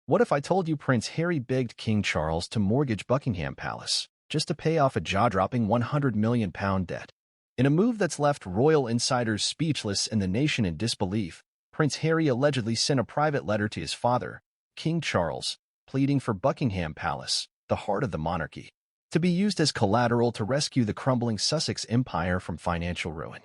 What if I told you Prince Harry begged King Charles to mortgage Buckingham Palace just to pay off a jaw-dropping £100 million debt? In a move that's left royal insiders speechless and the nation in disbelief, Prince Harry allegedly sent a private letter to his father, King Charles, pleading for Buckingham Palace, the heart of the monarchy, to be used as collateral to rescue the crumbling Sussex empire from financial ruin.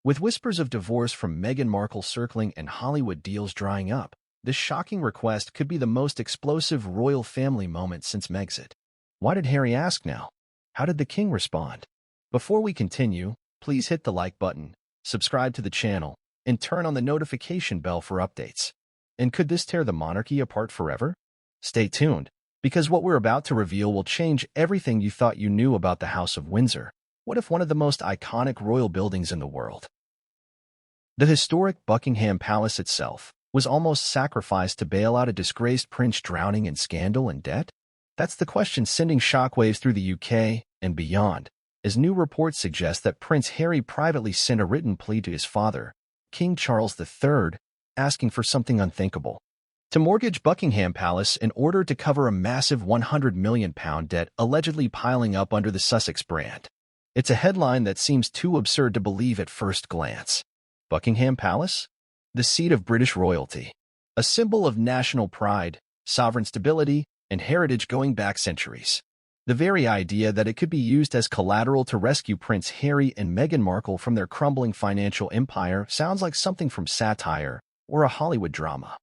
With whispers of divorce from Meghan Markle circling and Hollywood deals drying up, this shocking request could be the most explosive royal family moment since Megxit. Why did Harry ask now? How did the king respond? Before we continue, please hit the like button, subscribe to the channel, and turn on the notification bell for updates. And could this tear the monarchy apart forever? Stay tuned, because what we're about to reveal will change everything you thought you knew about the House of Windsor. What if one of the most iconic royal buildings in the world? The historic Buckingham Palace itself was almost sacrificed to bail out a disgraced prince drowning in scandal and debt? That's the question sending shockwaves through the UK and beyond, as new reports suggest that Prince Harry privately sent a written plea to his father, King Charles III, asking for something unthinkable: to mortgage Buckingham Palace in order to cover a massive £100 million debt allegedly piling up under the Sussex brand. It's a headline that seems too absurd to believe at first glance. Buckingham Palace? The seat of British royalty. A symbol of national pride, sovereign stability, and heritage going back centuries. The very idea that it could be used as collateral to rescue Prince Harry and Meghan Markle from their crumbling financial empire sounds like something from satire or a Hollywood drama.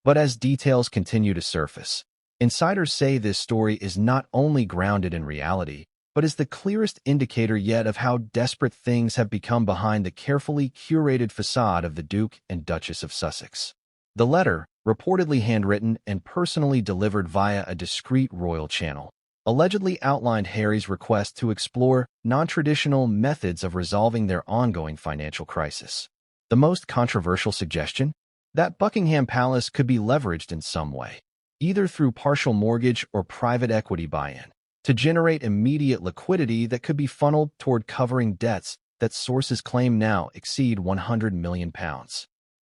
But as details continue to surface, insiders say this story is not only grounded in reality, but is the clearest indicator yet of how desperate things have become behind the carefully curated facade of the Duke and Duchess of Sussex. The letter, reportedly handwritten and personally delivered via a discreet royal channel, allegedly outlined Harry's request to explore non-traditional methods of resolving their ongoing financial crisis. The most controversial suggestion? That Buckingham Palace could be leveraged in some way, either through partial mortgage or private equity buy-in, to generate immediate liquidity that could be funneled toward covering debts that sources claim now exceed £100 million.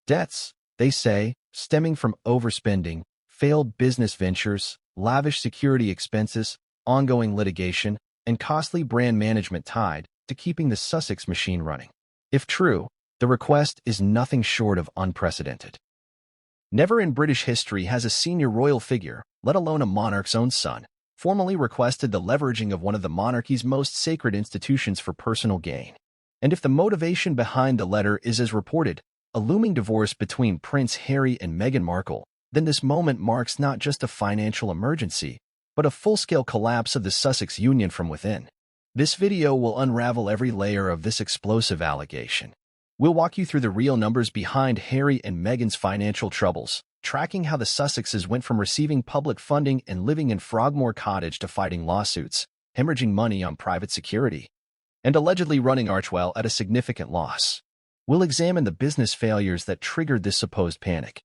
Debts, they say, stemming from overspending, failed business ventures, lavish security expenses, ongoing litigation, and costly brand management tied to keeping the Sussex machine running. If true, the request is nothing short of unprecedented. Never in British history has a senior royal figure, let alone a monarch's own son, formally requested the leveraging of one of the monarchy's most sacred institutions for personal gain. And if the motivation behind the letter is as reported, a looming divorce between Prince Harry and Meghan Markle, then this moment marks not just a financial emergency, but a full-scale collapse of the Sussex union from within. This video will unravel every layer of this explosive allegation. We'll walk you through the real numbers behind Harry and Meghan's financial troubles, tracking how the Sussexes went from receiving public funding and living in Frogmore Cottage to fighting lawsuits, hemorrhaging money on private security, and allegedly running Archewell at a significant loss. We'll examine the business failures that triggered this supposed panic.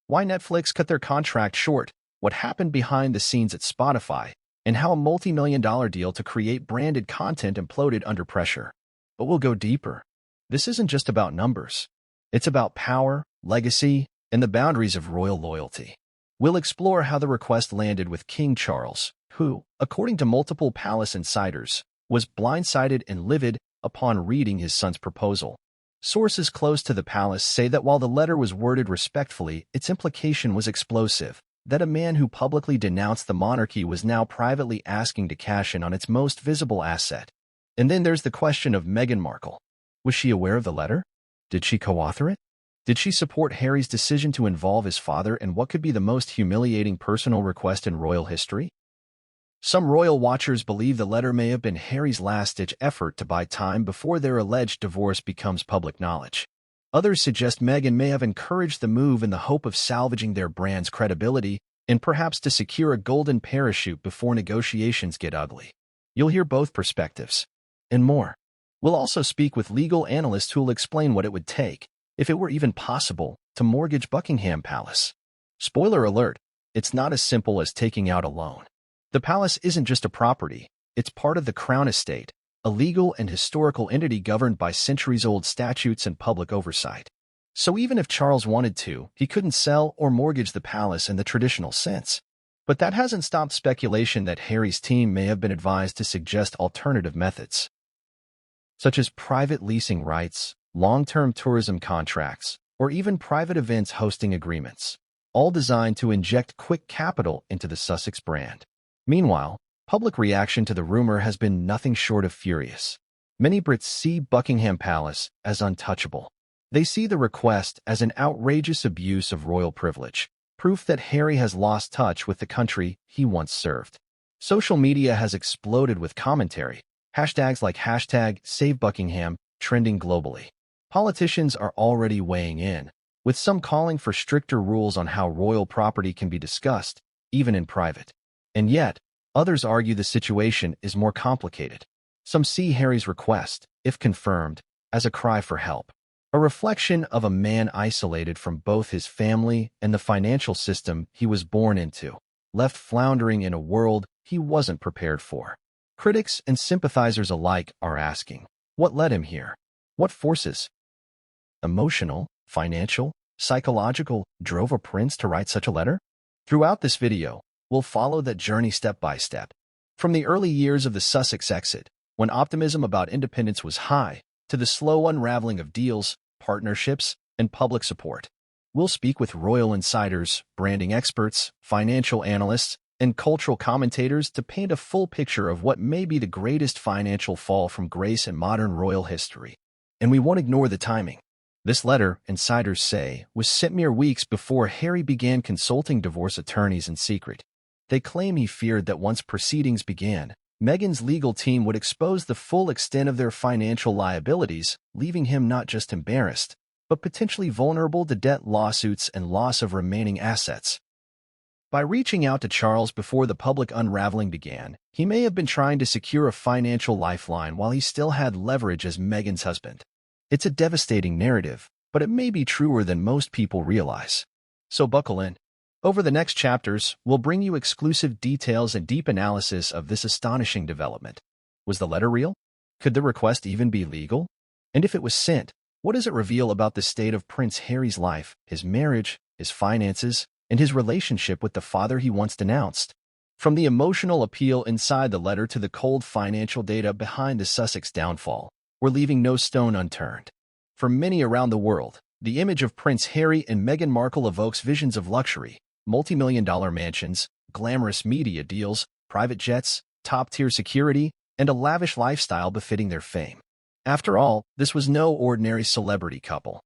Why Netflix cut their contract short, what happened behind the scenes at Spotify, and how a multi-million-dollar deal to create branded content imploded under pressure. But we'll go deeper. This isn't just about numbers. It's about power, legacy, and the boundaries of royal loyalty. We'll explore how the request landed with King Charles, who, according to multiple palace insiders, was blindsided and livid upon reading his son's proposal. Sources close to the palace say that while the letter was worded respectfully, its implication was explosive, that a man who publicly denounced the monarchy was now privately asking to cash in on its most visible asset. And then there's the question of Meghan Markle. Was she aware of the letter? Did she co-author it? Did she support Harry's decision to involve his father in what could be the most humiliating personal request in royal history? Some royal watchers believe the letter may have been Harry's last-ditch effort to buy time before their alleged divorce becomes public knowledge. Others suggest Meghan may have encouraged the move in the hope of salvaging their brand's credibility and perhaps to secure a golden parachute before negotiations get ugly. You'll hear both perspectives, and more. We'll also speak with legal analysts who'll explain what it would take, if it were even possible, to mortgage Buckingham Palace. Spoiler alert, it's not as simple as taking out a loan. The palace isn't just a property, it's part of the Crown Estate, a legal and historical entity governed by centuries-old statutes and public oversight. So even if Charles wanted to, he couldn't sell or mortgage the palace in the traditional sense. But that hasn't stopped speculation that Harry's team may have been advised to suggest alternative methods, such as private leasing rights, long-term tourism contracts, or even private events hosting agreements, all designed to inject quick capital into the Sussex brand. Meanwhile, public reaction to the rumor has been nothing short of furious. Many Brits see Buckingham Palace as untouchable. They see the request as an outrageous abuse of royal privilege, proof that Harry has lost touch with the country he once served. Social media has exploded with commentary, hashtags like #SaveBuckingham trending globally. Politicians are already weighing in, with some calling for stricter rules on how royal property can be discussed, even in private. And yet, others argue the situation is more complicated. Some see Harry's request, if confirmed, as a cry for help, a reflection of a man isolated from both his family and the financial system he was born into, left floundering in a world he wasn't prepared for. Critics and sympathizers alike are asking, what led him here? What forces, emotional, financial, psychological, drove a prince to write such a letter? Throughout this video, we'll follow that journey step by step. From the early years of the Sussex exit, when optimism about independence was high, to the slow unraveling of deals, partnerships, and public support. We'll speak with royal insiders, branding experts, financial analysts, and cultural commentators to paint a full picture of what may be the greatest financial fall from grace in modern royal history. And we won't ignore the timing. This letter, insiders say, was sent mere weeks before Harry began consulting divorce attorneys in secret. They claim he feared that once proceedings began, Meghan's legal team would expose the full extent of their financial liabilities, leaving him not just embarrassed, but potentially vulnerable to debt lawsuits and loss of remaining assets. By reaching out to Charles before the public unraveling began, he may have been trying to secure a financial lifeline while he still had leverage as Meghan's husband. It's a devastating narrative, but it may be truer than most people realize. So buckle in. Over the next chapters, we'll bring you exclusive details and deep analysis of this astonishing development. Was the letter real? Could the request even be legal? And if it was sent, what does it reveal about the state of Prince Harry's life, his marriage, his finances, and his relationship with the father he once denounced? From the emotional appeal inside the letter to the cold financial data behind the Sussex downfall, we're leaving no stone unturned. For many around the world, the image of Prince Harry and Meghan Markle evokes visions of luxury, multi-million-dollar mansions, glamorous media deals, private jets, top-tier security, and a lavish lifestyle befitting their fame. After all, this was no ordinary celebrity couple.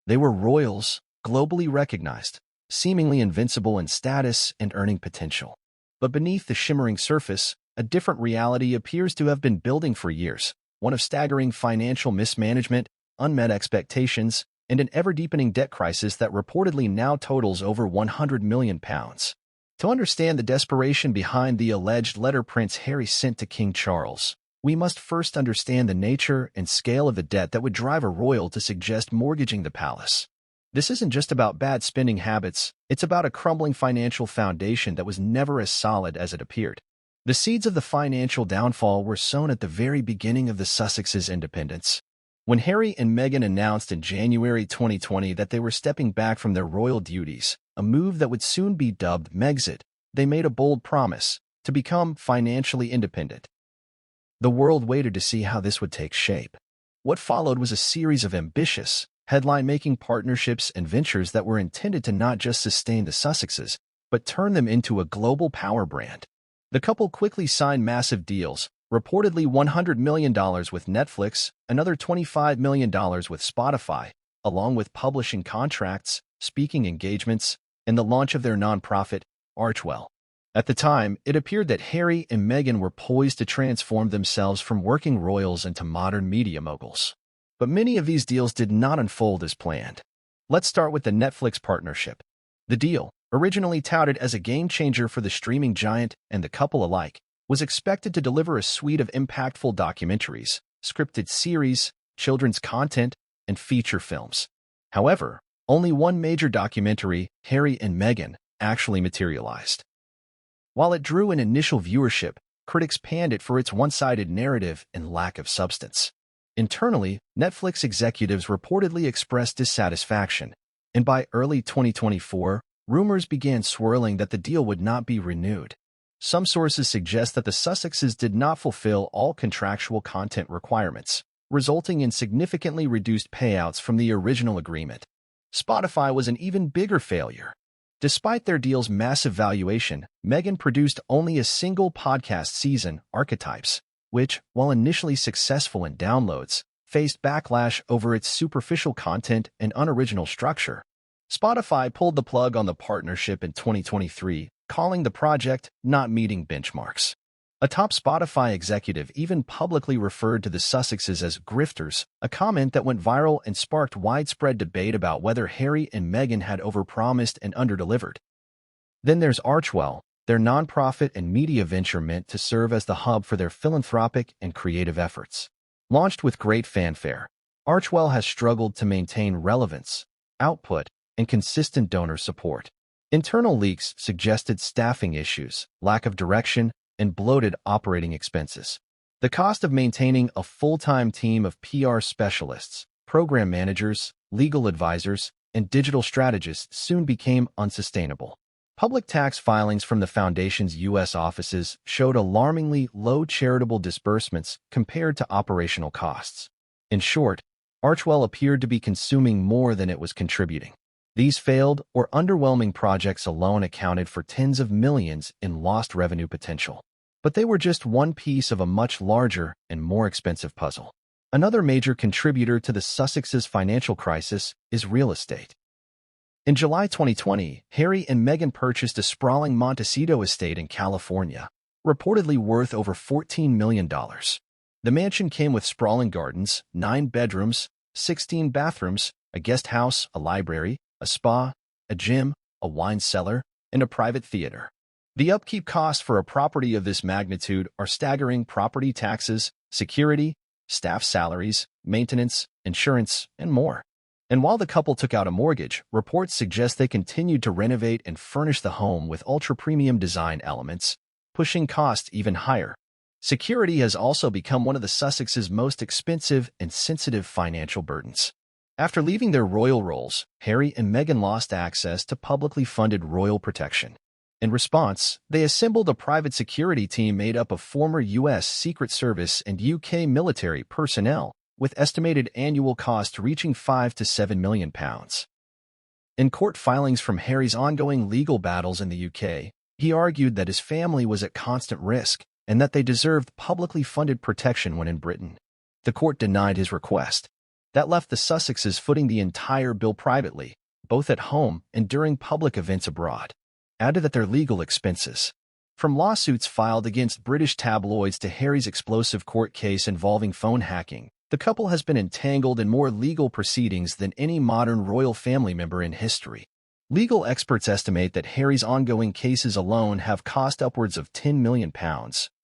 They were royals, globally recognized, seemingly invincible in status and earning potential. But beneath the shimmering surface, a different reality appears to have been building for years, one of staggering financial mismanagement, unmet expectations, and an ever-deepening debt crisis that reportedly now totals over £100 million. To understand the desperation behind the alleged letter Prince Harry sent to King Charles, we must first understand the nature and scale of the debt that would drive a royal to suggest mortgaging the palace. This isn't just about bad spending habits, it's about a crumbling financial foundation that was never as solid as it appeared. The seeds of the financial downfall were sown at the very beginning of the Sussexes' independence. When Harry and Meghan announced in January 2020 that they were stepping back from their royal duties, a move that would soon be dubbed Megxit, they made a bold promise to become financially independent. The world waited to see how this would take shape. What followed was a series of ambitious, headline-making partnerships and ventures that were intended to not just sustain the Sussexes, but turn them into a global power brand. The couple quickly signed massive deals, reportedly $100 million with Netflix, another $25 million with Spotify, along with publishing contracts, speaking engagements, and the launch of their nonprofit, Archewell. At the time, it appeared that Harry and Meghan were poised to transform themselves from working royals into modern media moguls. But many of these deals did not unfold as planned. Let's start with the Netflix partnership. The deal, originally touted as a game-changer for the streaming giant and the couple alike, was expected to deliver a suite of impactful documentaries, scripted series, children's content, and feature films. However, only one major documentary, Harry and Meghan, actually materialized. While it drew an initial viewership, critics panned it for its one-sided narrative and lack of substance. Internally, Netflix executives reportedly expressed dissatisfaction, and by early 2024, rumors began swirling that the deal would not be renewed. Some sources suggest that the Sussexes did not fulfill all contractual content requirements, resulting in significantly reduced payouts from the original agreement. Spotify was an even bigger failure. Despite their deal's massive valuation, Meghan produced only a single podcast season, Archetypes, which, while initially successful in downloads, faced backlash over its superficial content and unoriginal structure. Spotify pulled the plug on the partnership in 2023, calling the project not meeting benchmarks. A top Spotify executive even publicly referred to the Sussexes as grifters, a comment that went viral and sparked widespread debate about whether Harry and Meghan had overpromised and underdelivered. Then there's Archewell, their nonprofit and media venture meant to serve as the hub for their philanthropic and creative efforts. Launched with great fanfare, Archewell has struggled to maintain relevance, output, and consistent donor support. Internal leaks suggested staffing issues, lack of direction, and bloated operating expenses. The cost of maintaining a full-time team of PR specialists, program managers, legal advisors, and digital strategists soon became unsustainable. Public tax filings from the foundation's U.S. offices showed alarmingly low charitable disbursements compared to operational costs. In short, Archewell appeared to be consuming more than it was contributing. These failed or underwhelming projects alone accounted for tens of millions in lost revenue potential. But they were just one piece of a much larger and more expensive puzzle. Another major contributor to the Sussexes' financial crisis is real estate. In July 2020, Harry and Meghan purchased a sprawling Montecito estate in California, reportedly worth over $14 million. The mansion came with sprawling gardens, 9 bedrooms, 16 bathrooms, a guest house, a library, a spa, a gym, a wine cellar, and a private theater. The upkeep costs for a property of this magnitude are staggering: property taxes, security, staff salaries, maintenance, insurance, and more. And while the couple took out a mortgage, reports suggest they continued to renovate and furnish the home with ultra-premium design elements, pushing costs even higher. Security has also become one of the Sussexes' most expensive and sensitive financial burdens. After leaving their royal roles, Harry and Meghan lost access to publicly funded royal protection. In response, they assembled a private security team made up of former U.S. Secret Service and U.K. military personnel, with estimated annual costs reaching £5 to £7 million. In court filings from Harry's ongoing legal battles in the UK, he argued that his family was at constant risk and that they deserved publicly funded protection when in Britain. The court denied his request. That left the Sussexes footing the entire bill privately, both at home and during public events abroad. Add to that their legal expenses. From lawsuits filed against British tabloids to Harry's explosive court case involving phone hacking, the couple has been entangled in more legal proceedings than any modern royal family member in history. Legal experts estimate that Harry's ongoing cases alone have cost upwards of £10 million,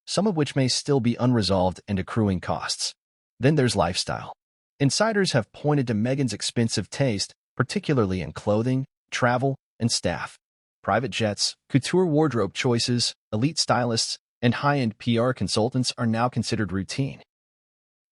some of which may still be unresolved and accruing costs. Then there's lifestyle. Insiders have pointed to Meghan's expensive taste, particularly in clothing, travel, and staff. Private jets, couture wardrobe choices, elite stylists, and high-end PR consultants are now considered routine.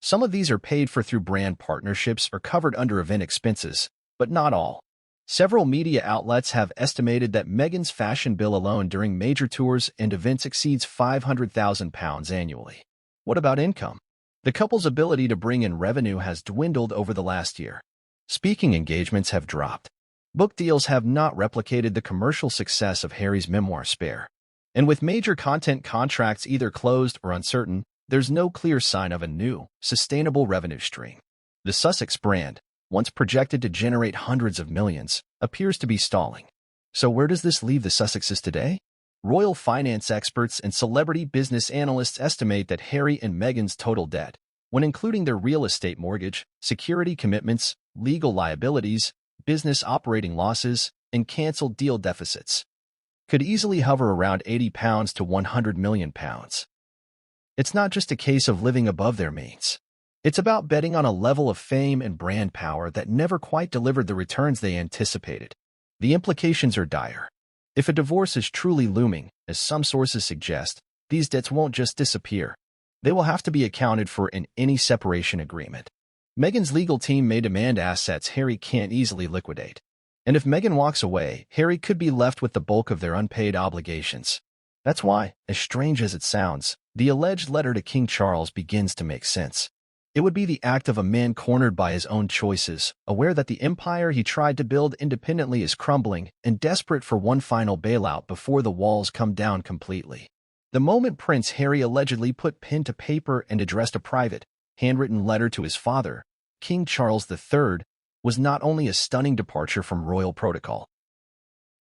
Some of these are paid for through brand partnerships or covered under event expenses, but not all. Several media outlets have estimated that Meghan's fashion bill alone during major tours and events exceeds £500,000 annually. What about income? The couple's ability to bring in revenue has dwindled over the last year. Speaking engagements have dropped. Book deals have not replicated the commercial success of Harry's memoir Spare. And with major content contracts either closed or uncertain, there's no clear sign of a new, sustainable revenue stream. The Sussex brand, once projected to generate hundreds of millions, appears to be stalling. So where does this leave the Sussexes today? Royal finance experts and celebrity business analysts estimate that Harry and Meghan's total debt, when including their real estate mortgage, security commitments, legal liabilities, business operating losses, and cancelled deal deficits, could easily hover around £80 to £100 million. It's not just a case of living above their means. It's about betting on a level of fame and brand power that never quite delivered the returns they anticipated. The implications are dire. If a divorce is truly looming, as some sources suggest, these debts won't just disappear. They will have to be accounted for in any separation agreement. Meghan's legal team may demand assets Harry can't easily liquidate. And if Meghan walks away, Harry could be left with the bulk of their unpaid obligations. That's why, as strange as it sounds, the alleged letter to King Charles begins to make sense. It would be the act of a man cornered by his own choices, aware that the empire he tried to build independently is crumbling, and desperate for one final bailout before the walls come down completely. The moment Prince Harry allegedly put pen to paper and addressed a private, handwritten letter to his father, King Charles III, was not only a stunning departure from royal protocol.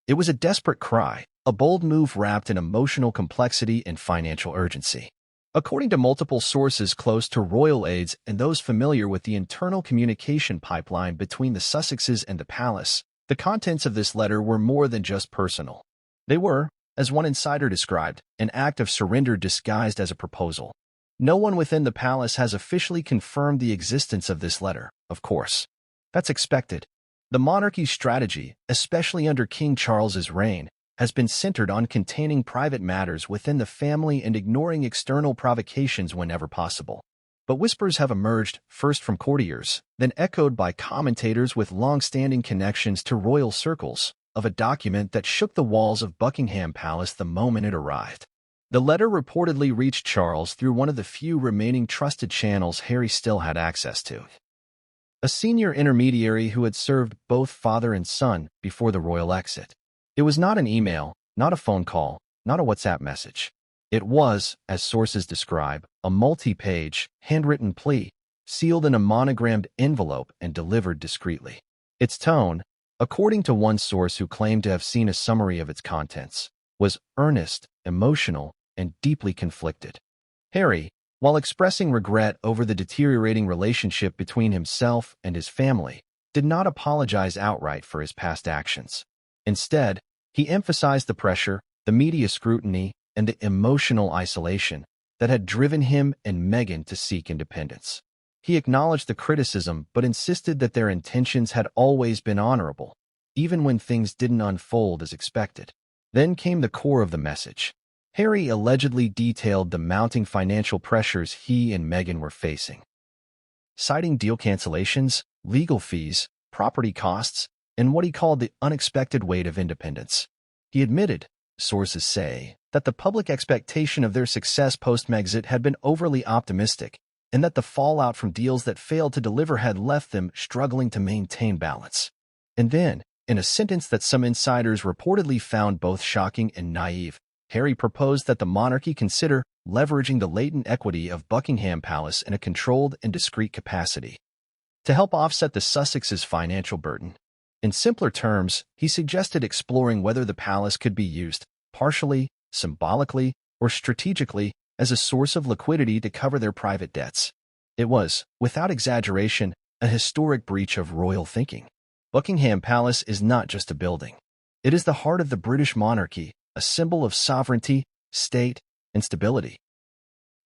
It was a desperate cry, a bold move wrapped in emotional complexity and financial urgency. According to multiple sources close to royal aides and those familiar with the internal communication pipeline between the Sussexes and the palace, the contents of this letter were more than just personal. They were, as one insider described, an act of surrender disguised as a proposal. No one within the palace has officially confirmed the existence of this letter, of course. That's expected. The monarchy's strategy, especially under King Charles's reign, has been centered on containing private matters within the family and ignoring external provocations whenever possible. But whispers have emerged, first from courtiers, then echoed by commentators with long-standing connections to royal circles, of a document that shook the walls of Buckingham Palace the moment it arrived. The letter reportedly reached Charles through one of the few remaining trusted channels Harry still had access to. A senior intermediary who had served both father and son before the royal exit. It was not an email, not a phone call, not a WhatsApp message. It was, as sources describe, a multi-page, handwritten plea, sealed in a monogrammed envelope and delivered discreetly. Its tone, according to one source who claimed to have seen a summary of its contents, was earnest, emotional, and deeply conflicted. Harry, while expressing regret over the deteriorating relationship between himself and his family, did not apologize outright for his past actions. Instead, he emphasized the pressure, the media scrutiny, and the emotional isolation that had driven him and Meghan to seek independence. He acknowledged the criticism but insisted that their intentions had always been honorable, even when things didn't unfold as expected. Then came the core of the message. Harry allegedly detailed the mounting financial pressures he and Meghan were facing, citing deal cancellations, legal fees, property costs, and what he called the unexpected weight of independence. He admitted, sources say, that the public expectation of their success post-Megxit had been overly optimistic, and that the fallout from deals that failed to deliver had left them struggling to maintain balance. And then, in a sentence that some insiders reportedly found both shocking and naive, Harry proposed that the monarchy consider leveraging the latent equity of Buckingham Palace in a controlled and discreet capacity to help offset the Sussexes' financial burden. In simpler terms, he suggested exploring whether the palace could be used, partially, symbolically, or strategically, as a source of liquidity to cover their private debts. It was, without exaggeration, a historic breach of royal thinking. Buckingham Palace is not just a building. It is the heart of the British monarchy, a symbol of sovereignty, state, and stability.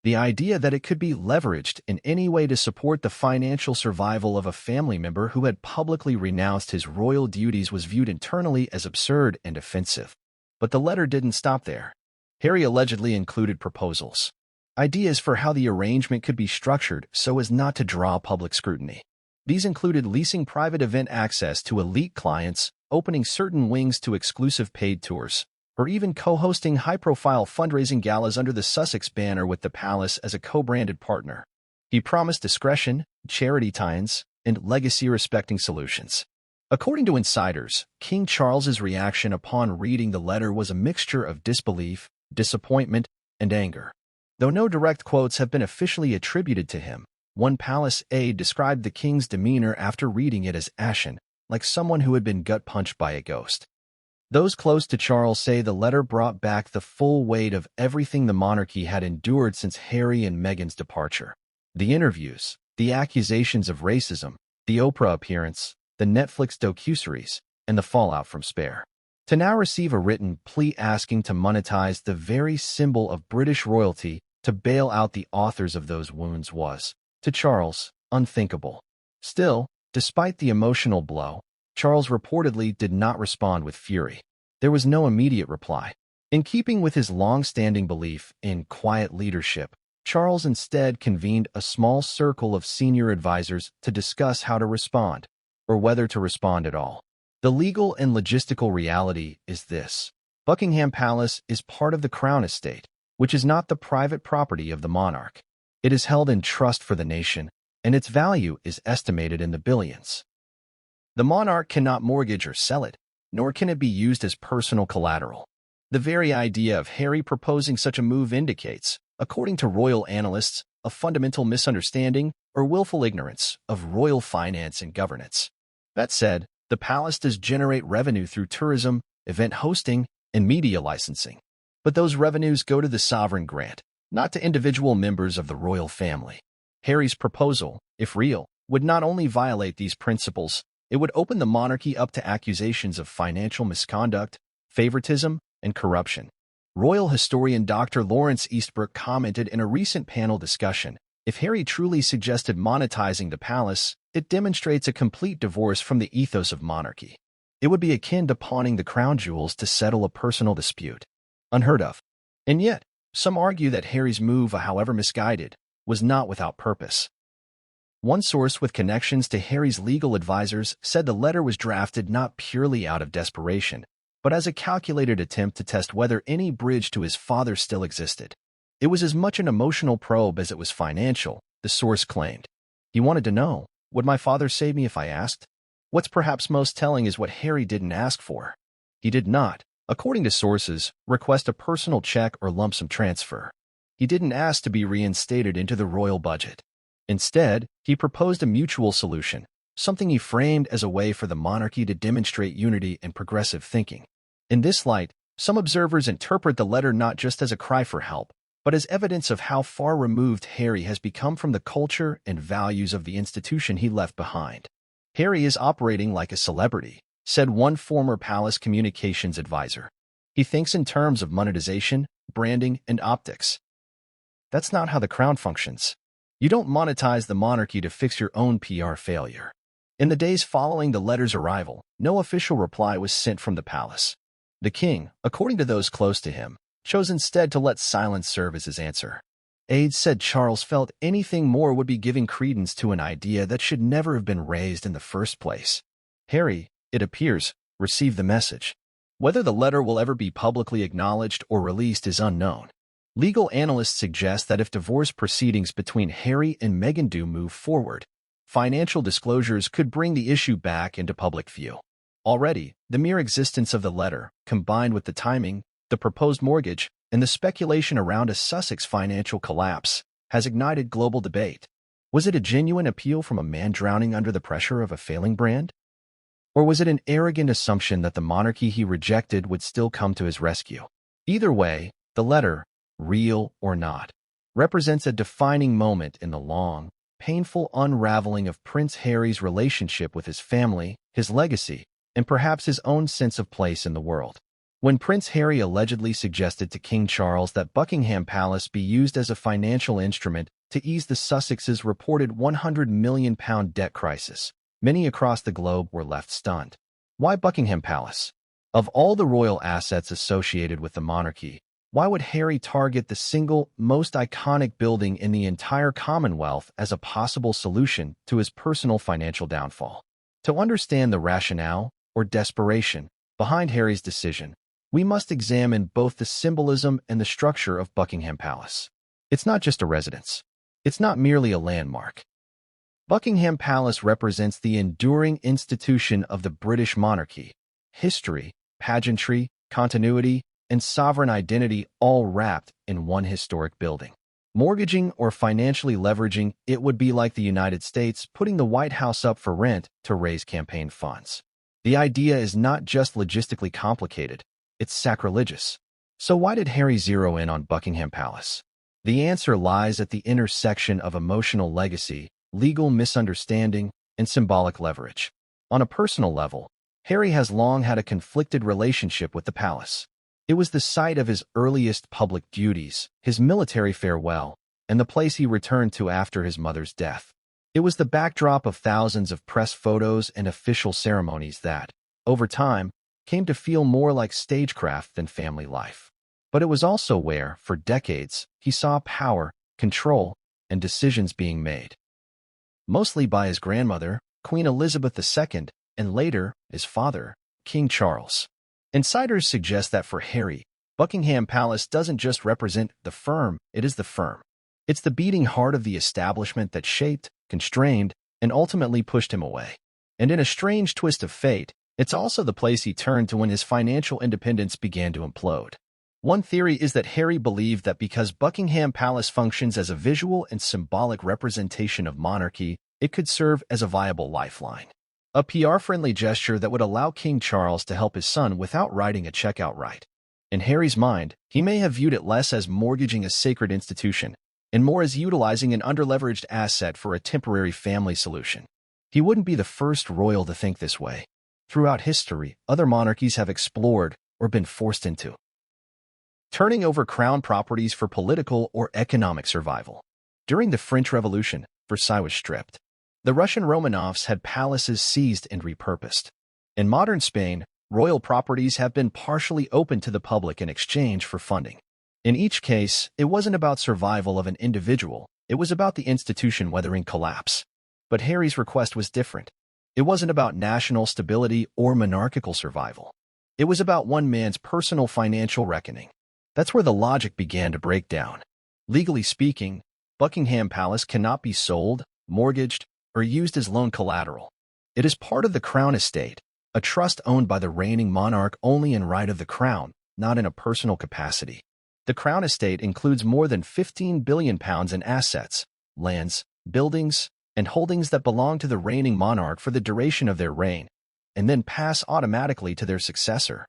The idea that it could be leveraged in any way to support the financial survival of a family member who had publicly renounced his royal duties was viewed internally as absurd and offensive. But the letter didn't stop there. Harry allegedly included proposals, ideas for how the arrangement could be structured so as not to draw public scrutiny. These included leasing private event access to elite clients, opening certain wings to exclusive paid tours, or even co-hosting high-profile fundraising galas under the Sussex banner with the palace as a co-branded partner. He promised discretion, charity tie-ins, and legacy-respecting solutions. According to insiders, King Charles's reaction upon reading the letter was a mixture of disbelief, disappointment, and anger. Though no direct quotes have been officially attributed to him, one palace aide described the king's demeanor after reading it as ashen, like someone who had been gut-punched by a ghost. Those close to Charles say the letter brought back the full weight of everything the monarchy had endured since Harry and Meghan's departure. The interviews, the accusations of racism, the Oprah appearance, the Netflix docuseries, and the fallout from Spare. To now receive a written plea asking to monetize the very symbol of British royalty to bail out the authors of those wounds was, to Charles, unthinkable. Still, despite the emotional blow, Charles reportedly did not respond with fury. There was no immediate reply. In keeping with his long-standing belief in quiet leadership, Charles instead convened a small circle of senior advisors to discuss how to respond, or whether to respond at all. The legal and logistical reality is this. Buckingham Palace is part of the Crown Estate, which is not the private property of the monarch. It is held in trust for the nation, and its value is estimated in the billions. The monarch cannot mortgage or sell it, nor can it be used as personal collateral. The very idea of Harry proposing such a move indicates, according to royal analysts, a fundamental misunderstanding or willful ignorance of royal finance and governance. That said, the palace does generate revenue through tourism, event hosting, and media licensing. But those revenues go to the sovereign grant, not to individual members of the royal family. Harry's proposal, if real, would not only violate these principles, it would open the monarchy up to accusations of financial misconduct, favoritism, and corruption. Royal historian Dr. Lawrence Eastbrook commented in a recent panel discussion, if Harry truly suggested monetizing the palace, it demonstrates a complete divorce from the ethos of monarchy. It would be akin to pawning the crown jewels to settle a personal dispute. Unheard of. And yet, some argue that Harry's move, however misguided, was not without purpose. One source with connections to Harry's legal advisors said the letter was drafted not purely out of desperation, but as a calculated attempt to test whether any bridge to his father still existed. It was as much an emotional probe as it was financial, the source claimed. He wanted to know, would my father save me if I asked? What's perhaps most telling is what Harry didn't ask for. He did not, according to sources, request a personal check or lump sum transfer. He didn't ask to be reinstated into the royal budget. Instead, he proposed a mutual solution, something he framed as a way for the monarchy to demonstrate unity and progressive thinking. In this light, some observers interpret the letter not just as a cry for help, but as evidence of how far removed Harry has become from the culture and values of the institution he left behind. Harry is operating like a celebrity, said one former palace communications advisor. He thinks in terms of monetization, branding, and optics. That's not how the crown functions. You don't monetize the monarchy to fix your own PR failure. In the days following the letter's arrival, no official reply was sent from the palace. The king, according to those close to him, chose instead to let silence serve as his answer. Aides said Charles felt anything more would be giving credence to an idea that should never have been raised in the first place. Harry, it appears, received the message. Whether the letter will ever be publicly acknowledged or released is unknown. Legal analysts suggest that if divorce proceedings between Harry and Meghan do move forward, financial disclosures could bring the issue back into public view. Already, the mere existence of the letter, combined with the timing, the proposed mortgage, and the speculation around a Sussex financial collapse, has ignited global debate. Was it a genuine appeal from a man drowning under the pressure of a failing brand? Or was it an arrogant assumption that the monarchy he rejected would still come to his rescue? Either way, the letter, real or not, represents a defining moment in the long, painful unraveling of Prince Harry's relationship with his family, his legacy, and perhaps his own sense of place in the world. When Prince Harry allegedly suggested to King Charles that Buckingham Palace be used as a financial instrument to ease the Sussexes' reported £100 million debt crisis, many across the globe were left stunned. Why Buckingham Palace? Of all the royal assets associated with the monarchy, why would Harry target the single, most iconic building in the entire Commonwealth as a possible solution to his personal financial downfall? To understand the rationale, or desperation, behind Harry's decision, we must examine both the symbolism and the structure of Buckingham Palace. It's not just a residence. It's not merely a landmark. Buckingham Palace represents the enduring institution of the British monarchy, history, pageantry, continuity, and sovereign identity all wrapped in one historic building. Mortgaging or financially leveraging it would be like the United States putting the White House up for rent to raise campaign funds. The idea is not just logistically complicated, it's sacrilegious. So why did Harry zero in on Buckingham Palace? The answer lies at the intersection of emotional legacy, legal misunderstanding, and symbolic leverage. On a personal level, Harry has long had a conflicted relationship with the palace. It was the site of his earliest public duties, his military farewell, and the place he returned to after his mother's death. It was the backdrop of thousands of press photos and official ceremonies that, over time, came to feel more like stagecraft than family life. But it was also where, for decades, he saw power, control, and decisions being made. Mostly by his grandmother, Queen Elizabeth II, and later, his father, King Charles. Insiders suggest that for Harry, Buckingham Palace doesn't just represent the firm, it is the firm. It's the beating heart of the establishment that shaped, constrained, and ultimately pushed him away. And in a strange twist of fate, it's also the place he turned to when his financial independence began to implode. One theory is that Harry believed that because Buckingham Palace functions as a visual and symbolic representation of monarchy, it could serve as a viable lifeline. A PR-friendly gesture that would allow King Charles to help his son without writing a check outright. In Harry's mind, he may have viewed it less as mortgaging a sacred institution, and more as utilizing an underleveraged asset for a temporary family solution. He wouldn't be the first royal to think this way. Throughout history, other monarchies have explored or been forced into turning over crown properties for political or economic survival. During the French Revolution, Versailles was stripped. The Russian Romanovs had palaces seized and repurposed. In modern Spain, royal properties have been partially opened to the public in exchange for funding. In each case, it wasn't about survival of an individual, it was about the institution weathering collapse. But Harry's request was different. It wasn't about national stability or monarchical survival. It was about one man's personal financial reckoning. That's where the logic began to break down. Legally speaking, Buckingham Palace cannot be sold, mortgaged, or used as loan collateral. It is part of the Crown Estate, a trust owned by the reigning monarch only in right of the Crown, not in a personal capacity. The Crown Estate includes more than £15 billion in assets, lands, buildings, and holdings that belong to the reigning monarch for the duration of their reign, and then pass automatically to their successor.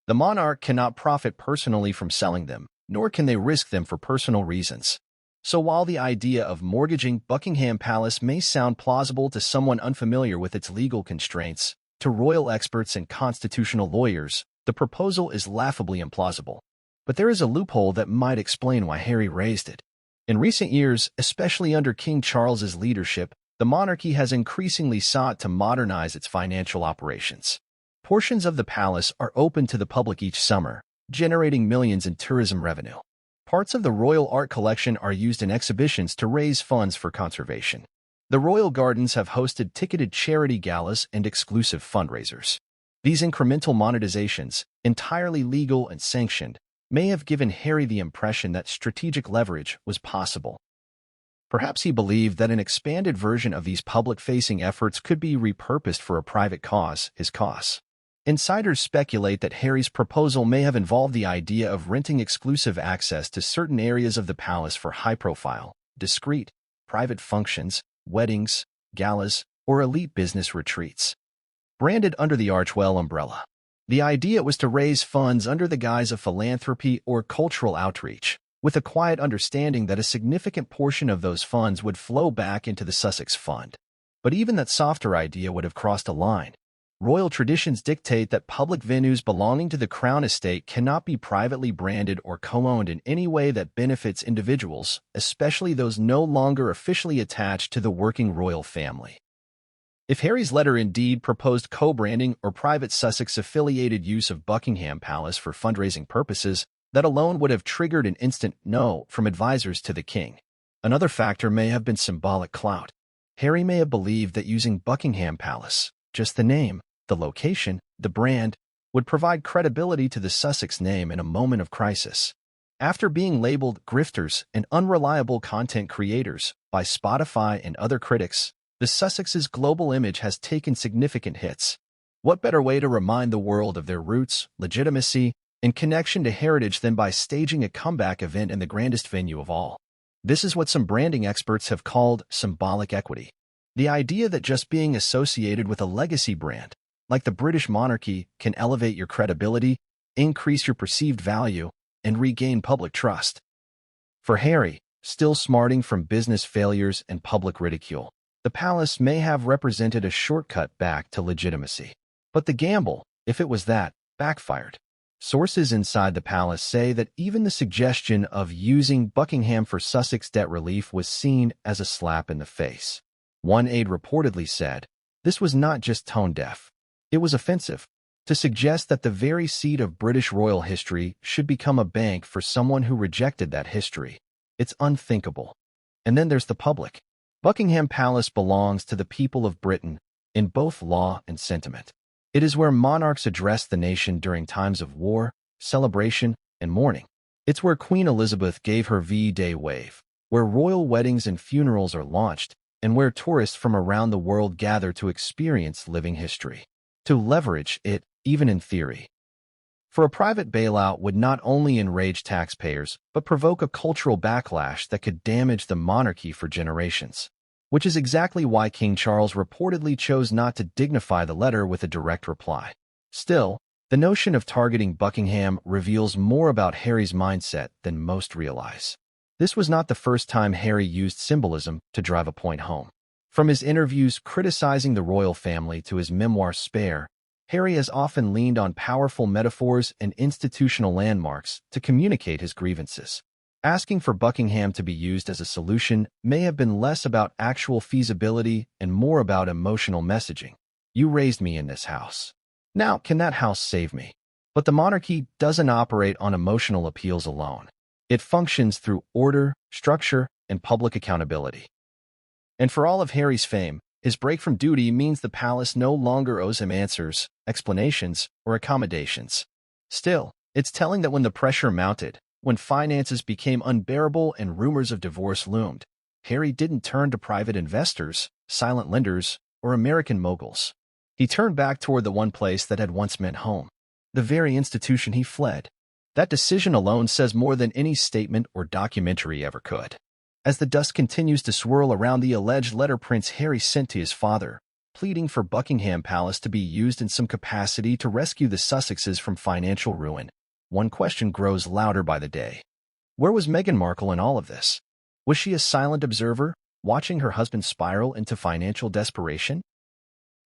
The monarch cannot profit personally from selling them, nor can they risk them for personal reasons. So while the idea of mortgaging Buckingham Palace may sound plausible to someone unfamiliar with its legal constraints, to royal experts and constitutional lawyers, the proposal is laughably implausible. But there is a loophole that might explain why Harry raised it. In recent years, especially under King Charles's leadership, the monarchy has increasingly sought to modernize its financial operations. Portions of the palace are open to the public each summer, generating millions in tourism revenue. Parts of the royal art collection are used in exhibitions to raise funds for conservation. The royal gardens have hosted ticketed charity galas and exclusive fundraisers. These incremental monetizations, entirely legal and sanctioned, may have given Harry the impression that strategic leverage was possible. Perhaps he believed that an expanded version of these public-facing efforts could be repurposed for a private cause, his cause. Insiders speculate that Harry's proposal may have involved the idea of renting exclusive access to certain areas of the palace for high-profile, discreet, private functions, weddings, galas, or elite business retreats. Branded under the Archwell umbrella, the idea was to raise funds under the guise of philanthropy or cultural outreach, with a quiet understanding that a significant portion of those funds would flow back into the Sussex Fund. But even that softer idea would have crossed a line. Royal traditions dictate that public venues belonging to the Crown Estate cannot be privately branded or co-owned in any way that benefits individuals, especially those no longer officially attached to the working royal family. If Harry's letter indeed proposed co-branding or private Sussex-affiliated use of Buckingham Palace for fundraising purposes, that alone would have triggered an instant no from advisors to the king. Another factor may have been symbolic clout. Harry may have believed that using Buckingham Palace, just the name, the location, the brand, would provide credibility to the Sussex name in a moment of crisis. After being labeled grifters and unreliable content creators by Spotify and other critics, the Sussex's global image has taken significant hits. What better way to remind the world of their roots, legitimacy, and connection to heritage than by staging a comeback event in the grandest venue of all? This is what some branding experts have called symbolic equity. The idea that just being associated with a legacy brand, like the British monarchy, can elevate your credibility, increase your perceived value, and regain public trust. For Harry, still smarting from business failures and public ridicule, the palace may have represented a shortcut back to legitimacy. But the gamble, if it was that, backfired. Sources inside the palace say that even the suggestion of using Buckingham for Sussex debt relief was seen as a slap in the face. One aide reportedly said, "This was not just tone-deaf. It was offensive. To suggest that the very seat of British royal history should become a bank for someone who rejected that history. It's unthinkable. And then there's the public. Buckingham Palace belongs to the people of Britain in both law and sentiment. It is where monarchs address the nation during times of war, celebration, and mourning. It's where Queen Elizabeth gave her V-Day wave, where royal weddings and funerals are launched, and where tourists from around the world gather to experience living history. To leverage it, even in theory. For a private bailout would not only enrage taxpayers, but provoke a cultural backlash that could damage the monarchy for generations. Which is exactly why King Charles reportedly chose not to dignify the letter with a direct reply. Still, the notion of targeting Buckingham reveals more about Harry's mindset than most realize. This was not the first time Harry used symbolism to drive a point home. From his interviews criticizing the royal family to his memoir Spare, Harry has often leaned on powerful metaphors and institutional landmarks to communicate his grievances. Asking for Buckingham to be used as a solution may have been less about actual feasibility and more about emotional messaging. You raised me in this house. Now, can that house save me? But the monarchy doesn't operate on emotional appeals alone. It functions through order, structure, and public accountability. And for all of Harry's fame, his break from duty means the palace no longer owes him answers, explanations, or accommodations. Still, it's telling that when the pressure mounted, when finances became unbearable and rumors of divorce loomed, Harry didn't turn to private investors, silent lenders, or American moguls. He turned back toward the one place that had once meant home, the very institution he fled. That decision alone says more than any statement or documentary ever could. As the dust continues to swirl around the alleged letter Prince Harry sent to his father, pleading for Buckingham Palace to be used in some capacity to rescue the Sussexes from financial ruin, one question grows louder by the day. Where was Meghan Markle in all of this? Was she a silent observer, watching her husband spiral into financial desperation?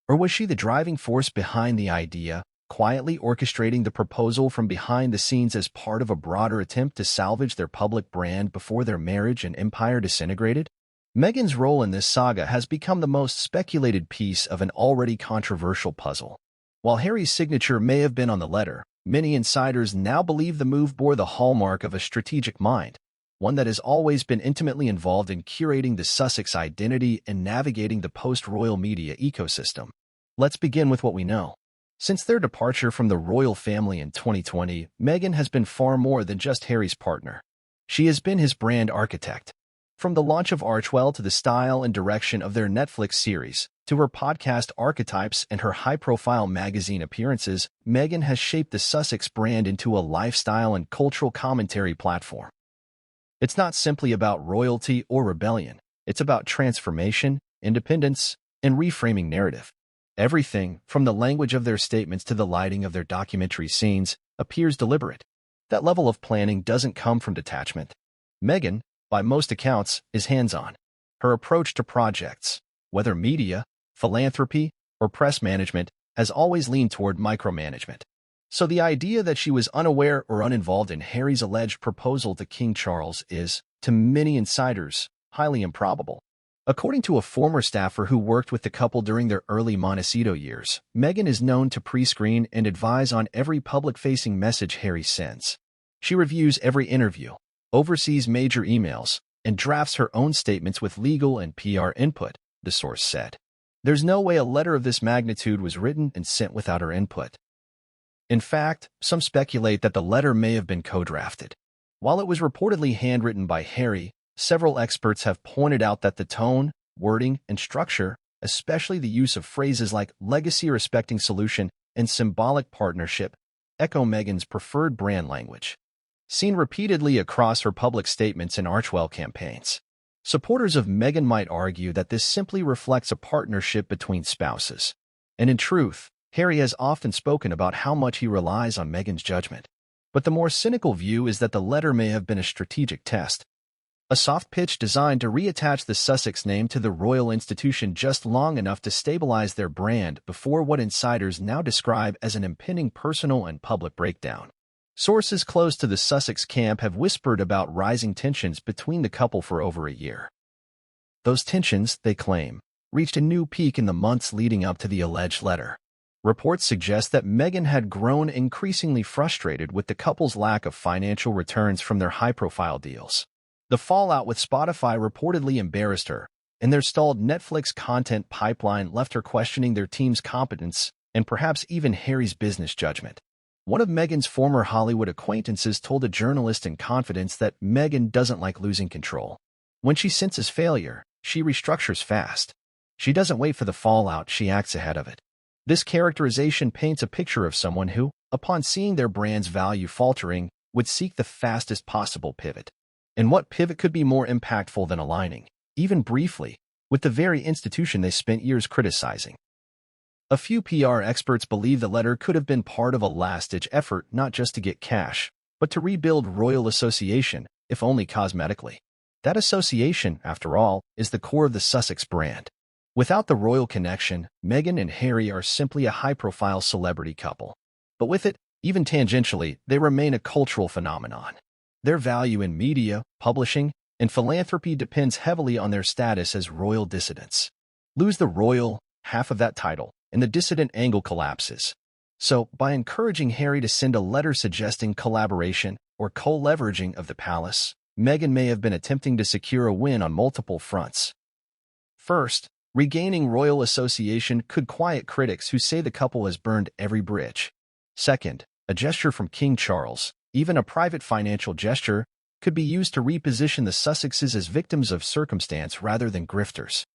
Or was she the driving force behind the idea, quietly orchestrating the proposal from behind the scenes as part of a broader attempt to salvage their public brand before their marriage and empire disintegrated? Meghan's role in this saga has become the most speculated piece of an already controversial puzzle. While Harry's signature may have been on the letter, many insiders now believe the move bore the hallmark of a strategic mind, one that has always been intimately involved in curating the Sussex identity and navigating the post-royal media ecosystem. Let's begin with what we know. Since their departure from the royal family in 2020, Meghan has been far more than just Harry's partner. She has been his brand architect. From the launch of Archewell to the style and direction of their Netflix series, to her podcast archetypes and her high-profile magazine appearances, Meghan has shaped the Sussex brand into a lifestyle and cultural commentary platform. It's not simply about royalty or rebellion. It's about transformation, independence, and reframing narrative. Everything, from the language of their statements to the lighting of their documentary scenes, appears deliberate. That level of planning doesn't come from detachment. Meghan, by most accounts, is hands-on. Her approach to projects, whether media, philanthropy, or press management, has always leaned toward micromanagement. So the idea that she was unaware or uninvolved in Harry's alleged proposal to King Charles is, to many insiders, highly improbable. According to a former staffer who worked with the couple during their early Montecito years, Meghan is known to pre-screen and advise on every public-facing message Harry sends. She reviews every interview, oversees major emails, and drafts her own statements with legal and PR input, the source said. There's no way a letter of this magnitude was written and sent without her input. In fact, some speculate that the letter may have been co-drafted. While it was reportedly handwritten by Harry, several experts have pointed out that the tone, wording, and structure, especially the use of phrases like legacy-respecting solution and symbolic partnership, echo Meghan's preferred brand language, seen repeatedly across her public statements and Archewell campaigns. Supporters of Meghan might argue that this simply reflects a partnership between spouses. And in truth, Harry has often spoken about how much he relies on Meghan's judgment. But the more cynical view is that the letter may have been a strategic test, a soft pitch designed to reattach the Sussex name to the royal institution just long enough to stabilize their brand before what insiders now describe as an impending personal and public breakdown. Sources close to the Sussex camp have whispered about rising tensions between the couple for over a year. Those tensions, they claim, reached a new peak in the months leading up to the alleged letter. Reports suggest that Meghan had grown increasingly frustrated with the couple's lack of financial returns from their high-profile deals. The fallout with Spotify reportedly embarrassed her, and their stalled Netflix content pipeline left her questioning their team's competence and perhaps even Harry's business judgment. One of Meghan's former Hollywood acquaintances told a journalist in confidence that Meghan doesn't like losing control. When she senses failure, she restructures fast. She doesn't wait for the fallout, she acts ahead of it. This characterization paints a picture of someone who, upon seeing their brand's value faltering, would seek the fastest possible pivot. And what pivot could be more impactful than aligning, even briefly, with the very institution they spent years criticizing? A few PR experts believe the letter could have been part of a last-ditch effort not just to get cash, but to rebuild royal association, if only cosmetically. That association, after all, is the core of the Sussex brand. Without the royal connection, Meghan and Harry are simply a high-profile celebrity couple. But with it, even tangentially, they remain a cultural phenomenon. Their value in media, publishing, and philanthropy depends heavily on their status as royal dissidents. Lose the royal, half of that title, and the dissident angle collapses. So, by encouraging Harry to send a letter suggesting collaboration or co-leveraging of the palace, Meghan may have been attempting to secure a win on multiple fronts. First, regaining royal association could quiet critics who say the couple has burned every bridge. Second, a gesture from King Charles, even a private financial gesture, could be used to reposition the Sussexes as victims of circumstance rather than grifters.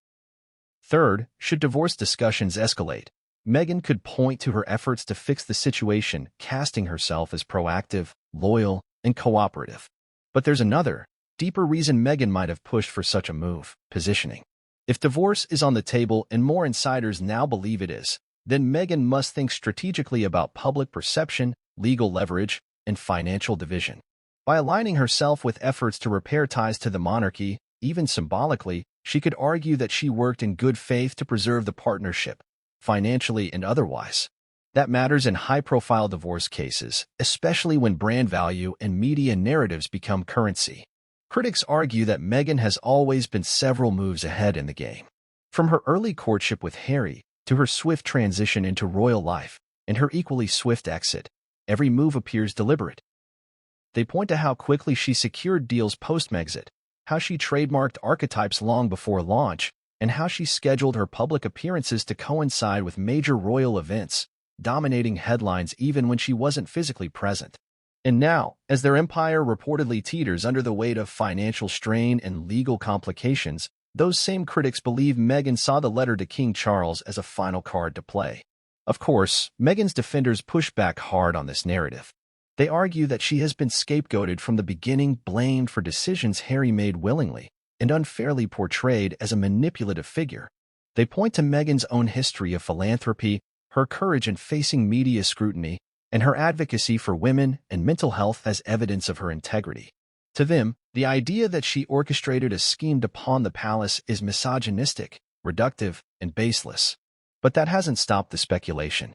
Third, should divorce discussions escalate, Meghan could point to her efforts to fix the situation, casting herself as proactive, loyal, and cooperative. But there's another, deeper reason Meghan might have pushed for such a move: positioning. If divorce is on the table and more insiders now believe it is, then Meghan must think strategically about public perception, legal leverage, and financial division. By aligning herself with efforts to repair ties to the monarchy, even symbolically, she could argue that she worked in good faith to preserve the partnership, financially and otherwise. That matters in high-profile divorce cases, especially when brand value and media narratives become currency. Critics argue that Meghan has always been several moves ahead in the game. From her early courtship with Harry to her swift transition into royal life and her equally swift exit, every move appears deliberate. They point to how quickly she secured deals post-Megxit, how she trademarked archetypes long before launch, and how she scheduled her public appearances to coincide with major royal events, dominating headlines even when she wasn't physically present. And now, as their empire reportedly teeters under the weight of financial strain and legal complications, those same critics believe Meghan saw the letter to King Charles as a final card to play. Of course, Meghan's defenders push back hard on this narrative. They argue that she has been scapegoated from the beginning, blamed for decisions Harry made willingly, and unfairly portrayed as a manipulative figure. They point to Meghan's own history of philanthropy, her courage in facing media scrutiny, and her advocacy for women and mental health as evidence of her integrity. To them, the idea that she orchestrated a scheme to pawn the palace is misogynistic, reductive, and baseless. But that hasn't stopped the speculation.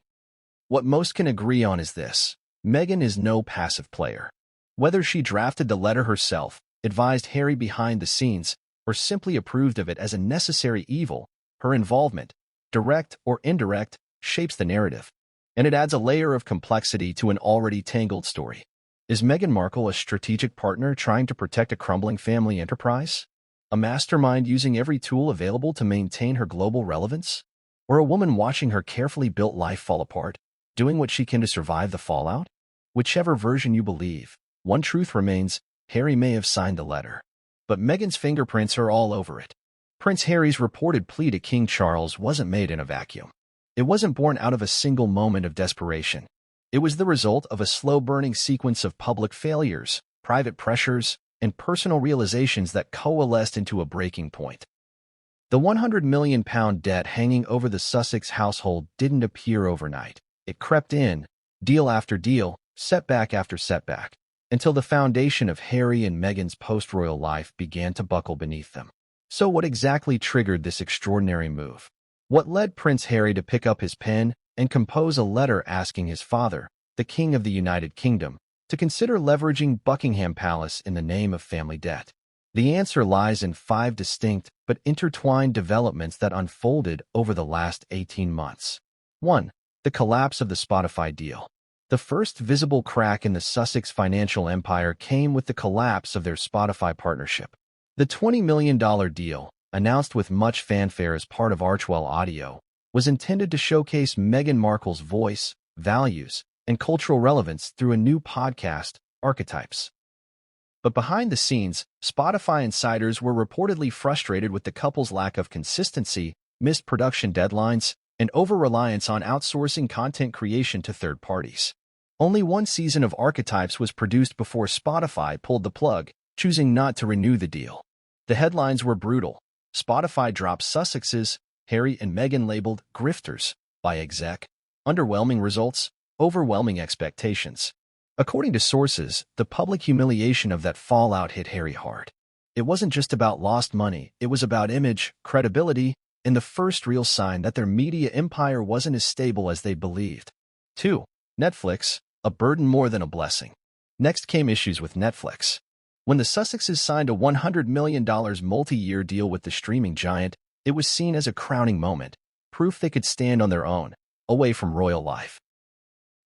What most can agree on is this: Meghan is no passive player. Whether she drafted the letter herself, advised Harry behind the scenes, or simply approved of it as a necessary evil, her involvement, direct or indirect, shapes the narrative. And it adds a layer of complexity to an already tangled story. Is Meghan Markle a strategic partner trying to protect a crumbling family enterprise? A mastermind using every tool available to maintain her global relevance? Or a woman watching her carefully built life fall apart, doing what she can to survive the fallout? Whichever version you believe, one truth remains: Harry may have signed the letter, but Meghan's fingerprints are all over it. Prince Harry's reported plea to King Charles wasn't made in a vacuum. It wasn't born out of a single moment of desperation. It was the result of a slow-burning sequence of public failures, private pressures, and personal realizations that coalesced into a breaking point. The £100 million debt hanging over the Sussex household didn't appear overnight. It crept in, deal after deal, setback after setback, until the foundation of Harry and Meghan's post-royal life began to buckle beneath them. So what exactly triggered this extraordinary move? What led Prince Harry to pick up his pen and compose a letter asking his father, the King of the United Kingdom, to consider leveraging Buckingham Palace in the name of family debt? The answer lies in 5 distinct but intertwined developments that unfolded over the last 18 months. 1. The collapse of the Spotify deal. The first visible crack in the Sussex financial empire came with the collapse of their Spotify partnership. The $20 million deal, announced with much fanfare as part of Archwell Audio, was intended to showcase Meghan Markle's voice, values, and cultural relevance through a new podcast, Archetypes. But behind the scenes, Spotify insiders were reportedly frustrated with the couple's lack of consistency, missed production deadlines, and over-reliance on outsourcing content creation to third parties. Only one season of Archetypes was produced before Spotify pulled the plug, choosing not to renew the deal. The headlines were brutal. Spotify dropped Sussex's Harry and Meghan labeled grifters by exec. Underwhelming results, overwhelming expectations. According to sources, the public humiliation of that fallout hit Harry hard. It wasn't just about lost money, it was about image, credibility, and the first real sign that their media empire wasn't as stable as they believed. 2. Netflix, a burden more than a blessing. Next came issues with Netflix. When the Sussexes signed a $100 million multi-year deal with the streaming giant, it was seen as a crowning moment, proof they could stand on their own, away from royal life.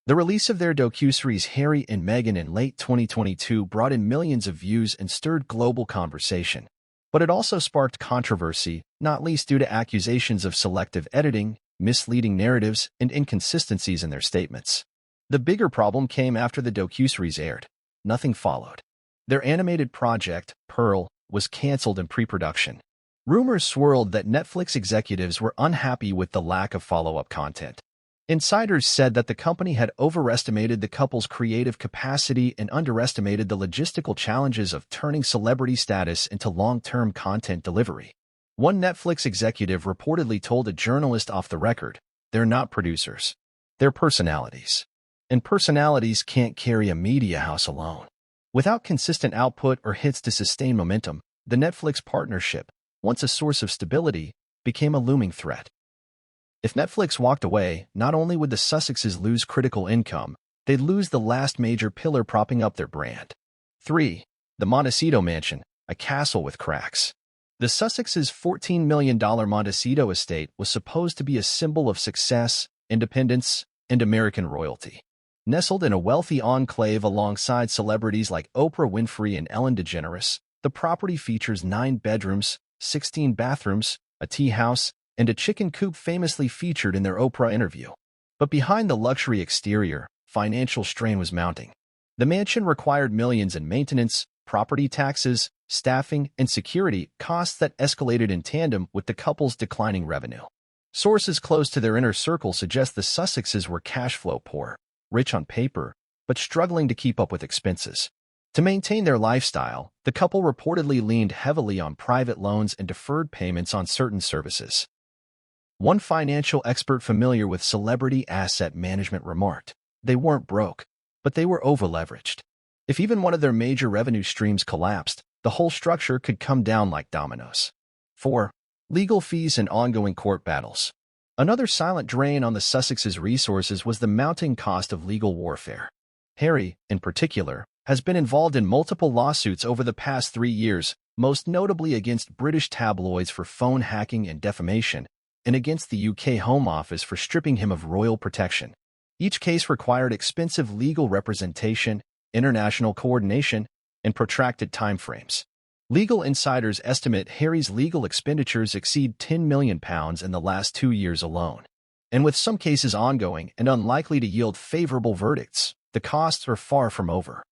The release of their docuseries Harry and Meghan in late 2022 brought in millions of views and stirred global conversation. But it also sparked controversy, not least due to accusations of selective editing, misleading narratives, and inconsistencies in their statements. The bigger problem came after the docuseries aired. Nothing followed. Their animated project, Pearl, was canceled in pre-production. Rumors swirled that Netflix executives were unhappy with the lack of follow-up content. Insiders said that the company had overestimated the couple's creative capacity and underestimated the logistical challenges of turning celebrity status into long-term content delivery. One Netflix executive reportedly told a journalist off the record, "They're not producers. They're personalities. And personalities can't carry a media house alone." Without consistent output or hits to sustain momentum, the Netflix partnership, once a source of stability, became a looming threat. If Netflix walked away, not only would the Sussexes lose critical income, they'd lose the last major pillar propping up their brand. 3. The Montecito Mansion, a castle with cracks. The Sussexes' $14 million Montecito estate was supposed to be a symbol of success, independence, and American royalty. Nestled in a wealthy enclave alongside celebrities like Oprah Winfrey and Ellen DeGeneres, the property features 9 bedrooms, 16 bathrooms, a tea house, and a chicken coop famously featured in their Oprah interview. But behind the luxury exterior, financial strain was mounting. The mansion required millions in maintenance, property taxes, staffing, and security costs that escalated in tandem with the couple's declining revenue. Sources close to their inner circle suggest the Sussexes were cash flow poor, rich on paper, but struggling to keep up with expenses. To maintain their lifestyle, the couple reportedly leaned heavily on private loans and deferred payments on certain services. One financial expert familiar with celebrity asset management remarked, "They weren't broke, but they were over-leveraged. If even one of their major revenue streams collapsed, the whole structure could come down like dominoes." 4. Legal fees and ongoing court battles. Another silent drain on the Sussexes' resources was the mounting cost of legal warfare. Harry, in particular, has been involved in multiple lawsuits over the past 3 years, most notably against British tabloids for phone hacking and defamation, and against the UK Home Office for stripping him of royal protection. Each case required expensive legal representation, international coordination, and protracted timeframes. Legal insiders estimate Harry's legal expenditures exceed £10 million in the last 2 years alone. And with some cases ongoing and unlikely to yield favorable verdicts, the costs are far from over.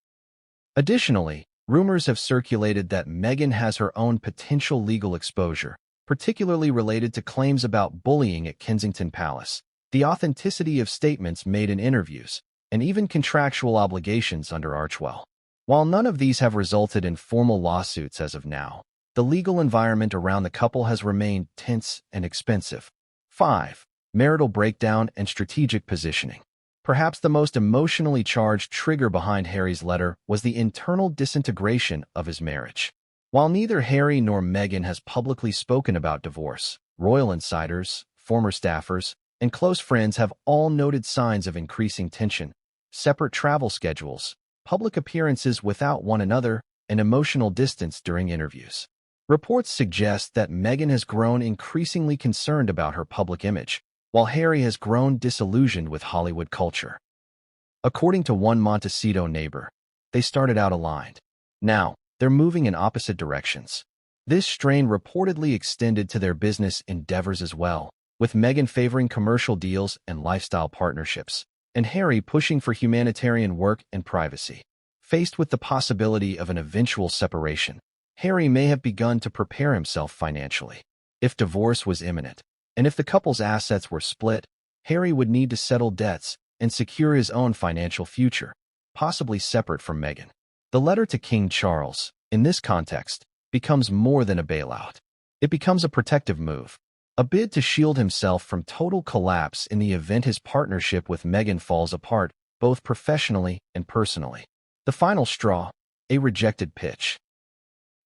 Additionally, rumors have circulated that Meghan has her own potential legal exposure, particularly related to claims about bullying at Kensington Palace, the authenticity of statements made in interviews, and even contractual obligations under Archwell. While none of these have resulted in formal lawsuits as of now, the legal environment around the couple has remained tense and expensive. 5. Marital breakdown and strategic positioning. Perhaps the most emotionally charged trigger behind Harry's letter was the internal disintegration of his marriage. While neither Harry nor Meghan has publicly spoken about divorce, royal insiders, former staffers, and close friends have all noted signs of increasing tension, separate travel schedules, public appearances without one another, and emotional distance during interviews. Reports suggest that Meghan has grown increasingly concerned about her public image, while Harry has grown disillusioned with Hollywood culture. According to one Montecito neighbor, they started out aligned. Now, they're moving in opposite directions. This strain reportedly extended to their business endeavors as well, with Meghan favoring commercial deals and lifestyle partnerships, and Harry pushing for humanitarian work and privacy. Faced with the possibility of an eventual separation, Harry may have begun to prepare himself financially. If divorce was imminent, and if the couple's assets were split, Harry would need to settle debts and secure his own financial future, possibly separate from Meghan. The letter to King Charles, in this context, becomes more than a bailout. It becomes a protective move, a bid to shield himself from total collapse in the event his partnership with Meghan falls apart, both professionally and personally. The final straw, a rejected pitch.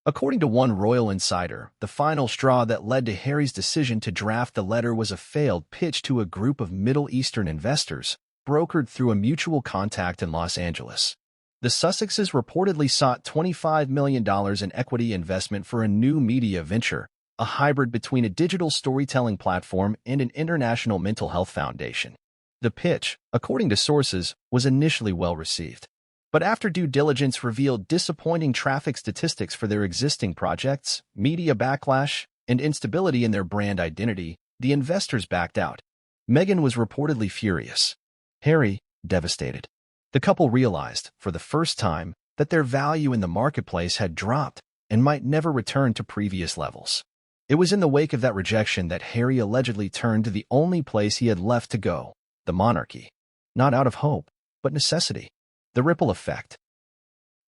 According to one royal insider, the final straw that led to Harry's decision to draft the letter was a failed pitch to a group of Middle Eastern investors, brokered through a mutual contact in Los Angeles. The Sussexes reportedly sought $25 million in equity investment for a new media venture, a hybrid between a digital storytelling platform and an international mental health foundation. The pitch, according to sources, was initially well received. But after due diligence revealed disappointing traffic statistics for their existing projects, media backlash, and instability in their brand identity, the investors backed out. Meghan was reportedly furious. Harry, devastated. The couple realized, for the first time, that their value in the marketplace had dropped and might never return to previous levels. It was in the wake of that rejection that Harry allegedly turned to the only place he had left to go, the monarchy. Not out of hope, but necessity. The ripple effect.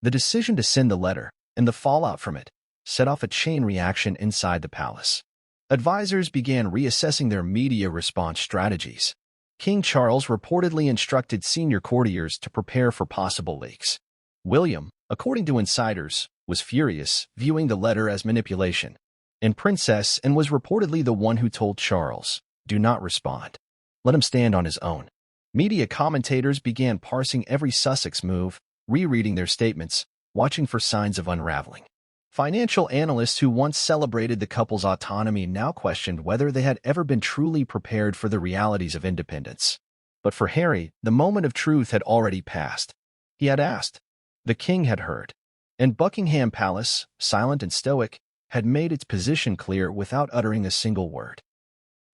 The decision to send the letter, and the fallout from it, set off a chain reaction inside the palace. Advisors began reassessing their media response strategies. King Charles reportedly instructed senior courtiers to prepare for possible leaks. William, according to insiders, was furious, viewing the letter as manipulation. And Princess Anne was reportedly the one who told Charles, "Do not respond. Let him stand on his own." Media commentators began parsing every Sussex move, rereading their statements, watching for signs of unraveling. Financial analysts who once celebrated the couple's autonomy now questioned whether they had ever been truly prepared for the realities of independence. But for Harry, the moment of truth had already passed. He had asked. The king had heard. And Buckingham Palace, silent and stoic, had made its position clear without uttering a single word.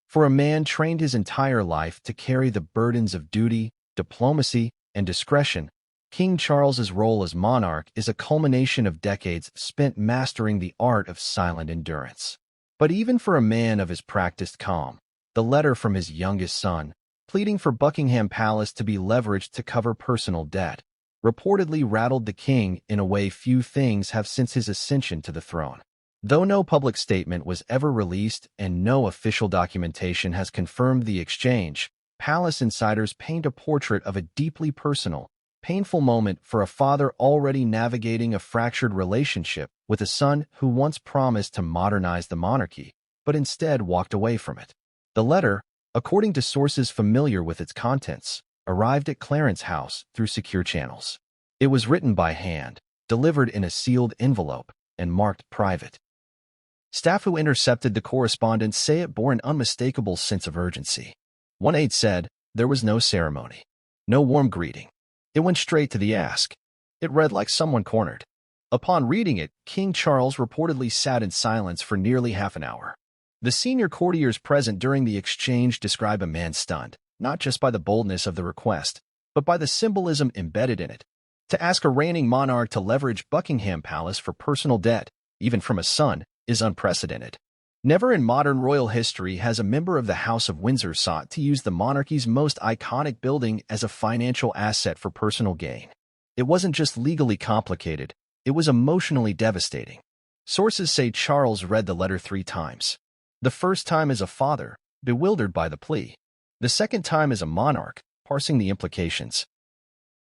For a man trained his entire life to carry the burdens of duty, diplomacy, and discretion, King Charles's role as monarch is a culmination of decades spent mastering the art of silent endurance. But even for a man of his practiced calm, the letter from his youngest son, pleading for Buckingham Palace to be leveraged to cover personal debt, reportedly rattled the king in a way few things have since his ascension to the throne. Though no public statement was ever released and no official documentation has confirmed the exchange, palace insiders paint a portrait of a deeply personal, painful moment for a father already navigating a fractured relationship with a son who once promised to modernize the monarchy, but instead walked away from it. The letter, according to sources familiar with its contents, arrived at Clarence House through secure channels. It was written by hand, delivered in a sealed envelope, and marked private. Staff who intercepted the correspondence say it bore an unmistakable sense of urgency. One aide said, "There was no ceremony. No warm greeting. It went straight to the ask." It read like someone cornered. Upon reading it, King Charles reportedly sat in silence for nearly half an hour. The senior courtiers present during the exchange describe a man stunned, not just by the boldness of the request, but by the symbolism embedded in it. To ask a reigning monarch to leverage Buckingham Palace for personal debt, even from a son, is unprecedented. Never in modern royal history has a member of the House of Windsor sought to use the monarchy's most iconic building as a financial asset for personal gain. It wasn't just legally complicated, it was emotionally devastating. Sources say Charles read the letter 3 times. The first time as a father, bewildered by the plea. The second time as a monarch, parsing the implications.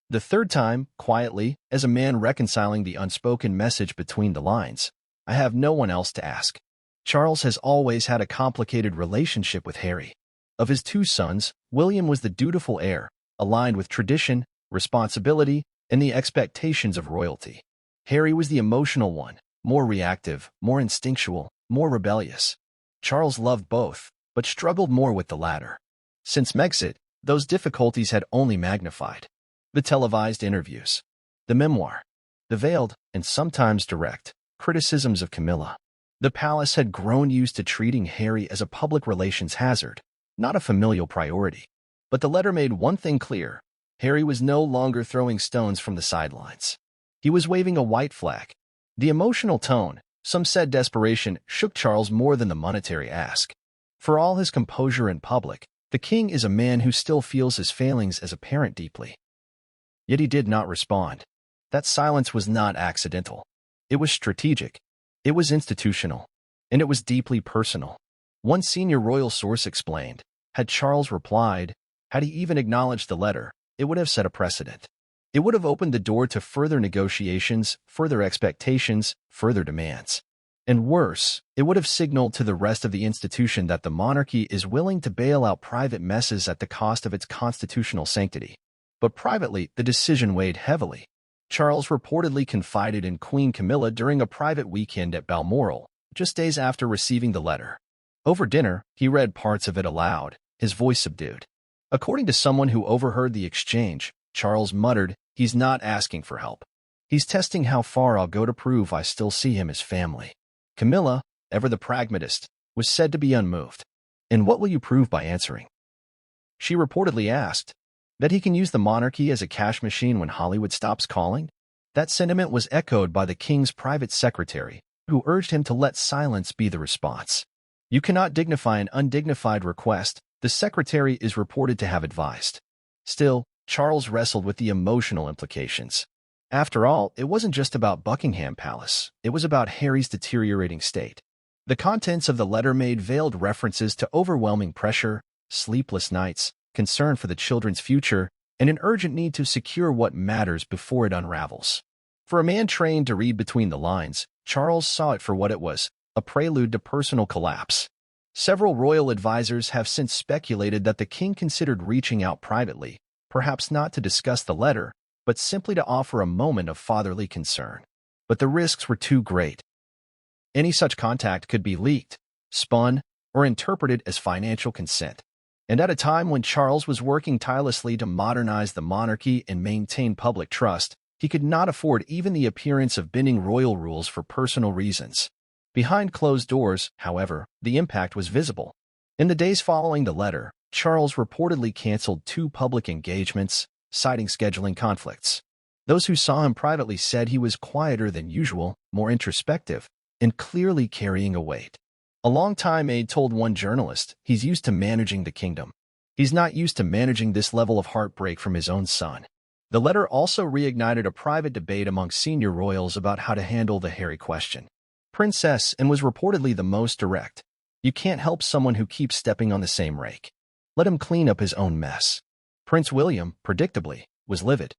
The third time, quietly, as a man reconciling the unspoken message between the lines. "I have no one else to ask." Charles has always had a complicated relationship with Harry. Of his 2 sons, William was the dutiful heir, aligned with tradition, responsibility, and the expectations of royalty. Harry was the emotional one, more reactive, more instinctual, more rebellious. Charles loved both, but struggled more with the latter. Since Megxit, those difficulties had only magnified. The televised interviews, the memoir, the veiled, and sometimes direct, criticisms of Camilla. The palace had grown used to treating Harry as a public relations hazard, not a familial priority. But the letter made one thing clear. Harry was no longer throwing stones from the sidelines. He was waving a white flag. The emotional tone, some said desperation, shook Charles more than the monetary ask. For all his composure in public, the king is a man who still feels his failings as a parent deeply. Yet he did not respond. That silence was not accidental. It was strategic. It was institutional. And it was deeply personal. One senior royal source explained, had Charles replied, had he even acknowledged the letter, it would have set a precedent. It would have opened the door to further negotiations, further expectations, further demands. And worse, it would have signaled to the rest of the institution that the monarchy is willing to bail out private messes at the cost of its constitutional sanctity. But privately, the decision weighed heavily. Charles reportedly confided in Queen Camilla during a private weekend at Balmoral, just days after receiving the letter. Over dinner, he read parts of it aloud, his voice subdued. According to someone who overheard the exchange, Charles muttered, "He's not asking for help. He's testing how far I'll go to prove I still see him as family." Camilla, ever the pragmatist, was said to be unmoved. "And what will you prove by answering?" She reportedly asked. That he can use the monarchy as a cash machine when Hollywood stops calling? That sentiment was echoed by the king's private secretary, who urged him to let silence be the response. "You cannot dignify an undignified request," the secretary is reported to have advised. Still, Charles wrestled with the emotional implications. After all, it wasn't just about Buckingham Palace. It was about Harry's deteriorating state. The contents of the letter made veiled references to overwhelming pressure, sleepless nights, concern for the children's future, and an urgent need to secure what matters before it unravels. For a man trained to read between the lines, Charles saw it for what it was, a prelude to personal collapse. Several royal advisers have since speculated that the king considered reaching out privately, perhaps not to discuss the letter, but simply to offer a moment of fatherly concern. But the risks were too great. Any such contact could be leaked, spun, or interpreted as financial consent. And at a time when Charles was working tirelessly to modernize the monarchy and maintain public trust, he could not afford even the appearance of bending royal rules for personal reasons. Behind closed doors, however, the impact was visible. In the days following the letter, Charles reportedly canceled 2 public engagements, citing scheduling conflicts. Those who saw him privately said he was quieter than usual, more introspective, and clearly carrying a weight. A longtime aide told one journalist he's used to managing the kingdom. He's not used to managing this level of heartbreak from his own son. The letter also reignited a private debate among senior royals about how to handle the Harry question. Princess and was reportedly the most direct. You can't help someone who keeps stepping on the same rake. Let him clean up his own mess. Prince William, predictably, was livid.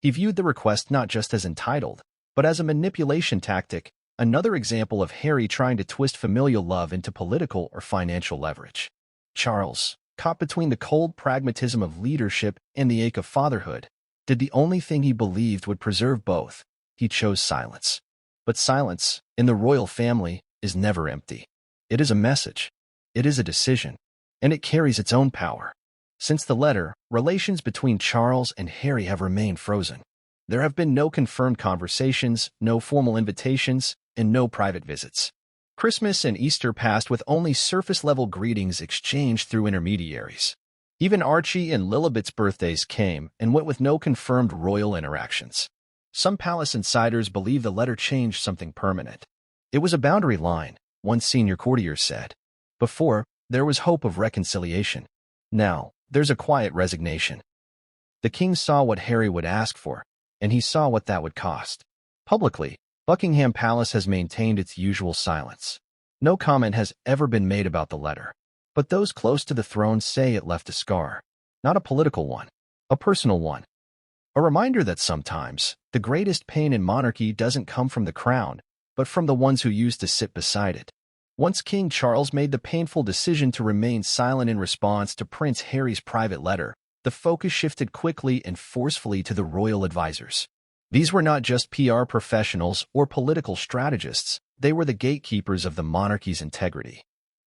He viewed the request not just as entitled, but as a manipulation tactic, another example of Harry trying to twist familial love into political or financial leverage. Charles, caught between the cold pragmatism of leadership and the ache of fatherhood, did the only thing he believed would preserve both. He chose silence. But silence, in the royal family, is never empty. It is a message. It is a decision. And it carries its own power. Since the letter, relations between Charles and Harry have remained frozen. There have been no confirmed conversations, no formal invitations, and no private visits. Christmas and Easter passed with only surface-level greetings exchanged through intermediaries. Even Archie and Lilibet's birthdays came and went with no confirmed royal interactions. Some palace insiders believe the letter changed something permanent. It was a boundary line, one senior courtier said. Before, there was hope of reconciliation. Now, there's a quiet resignation. The king saw what Harry would ask for, and he saw what that would cost. Publicly, Buckingham Palace has maintained its usual silence. No comment has ever been made about the letter. But those close to the throne say it left a scar. Not a political one, a personal one. A reminder that sometimes, the greatest pain in monarchy doesn't come from the crown, but from the ones who used to sit beside it. Once King Charles made the painful decision to remain silent in response to Prince Harry's private letter, the focus shifted quickly and forcefully to the royal advisers. These were not just PR professionals or political strategists, they were the gatekeepers of the monarchy's integrity.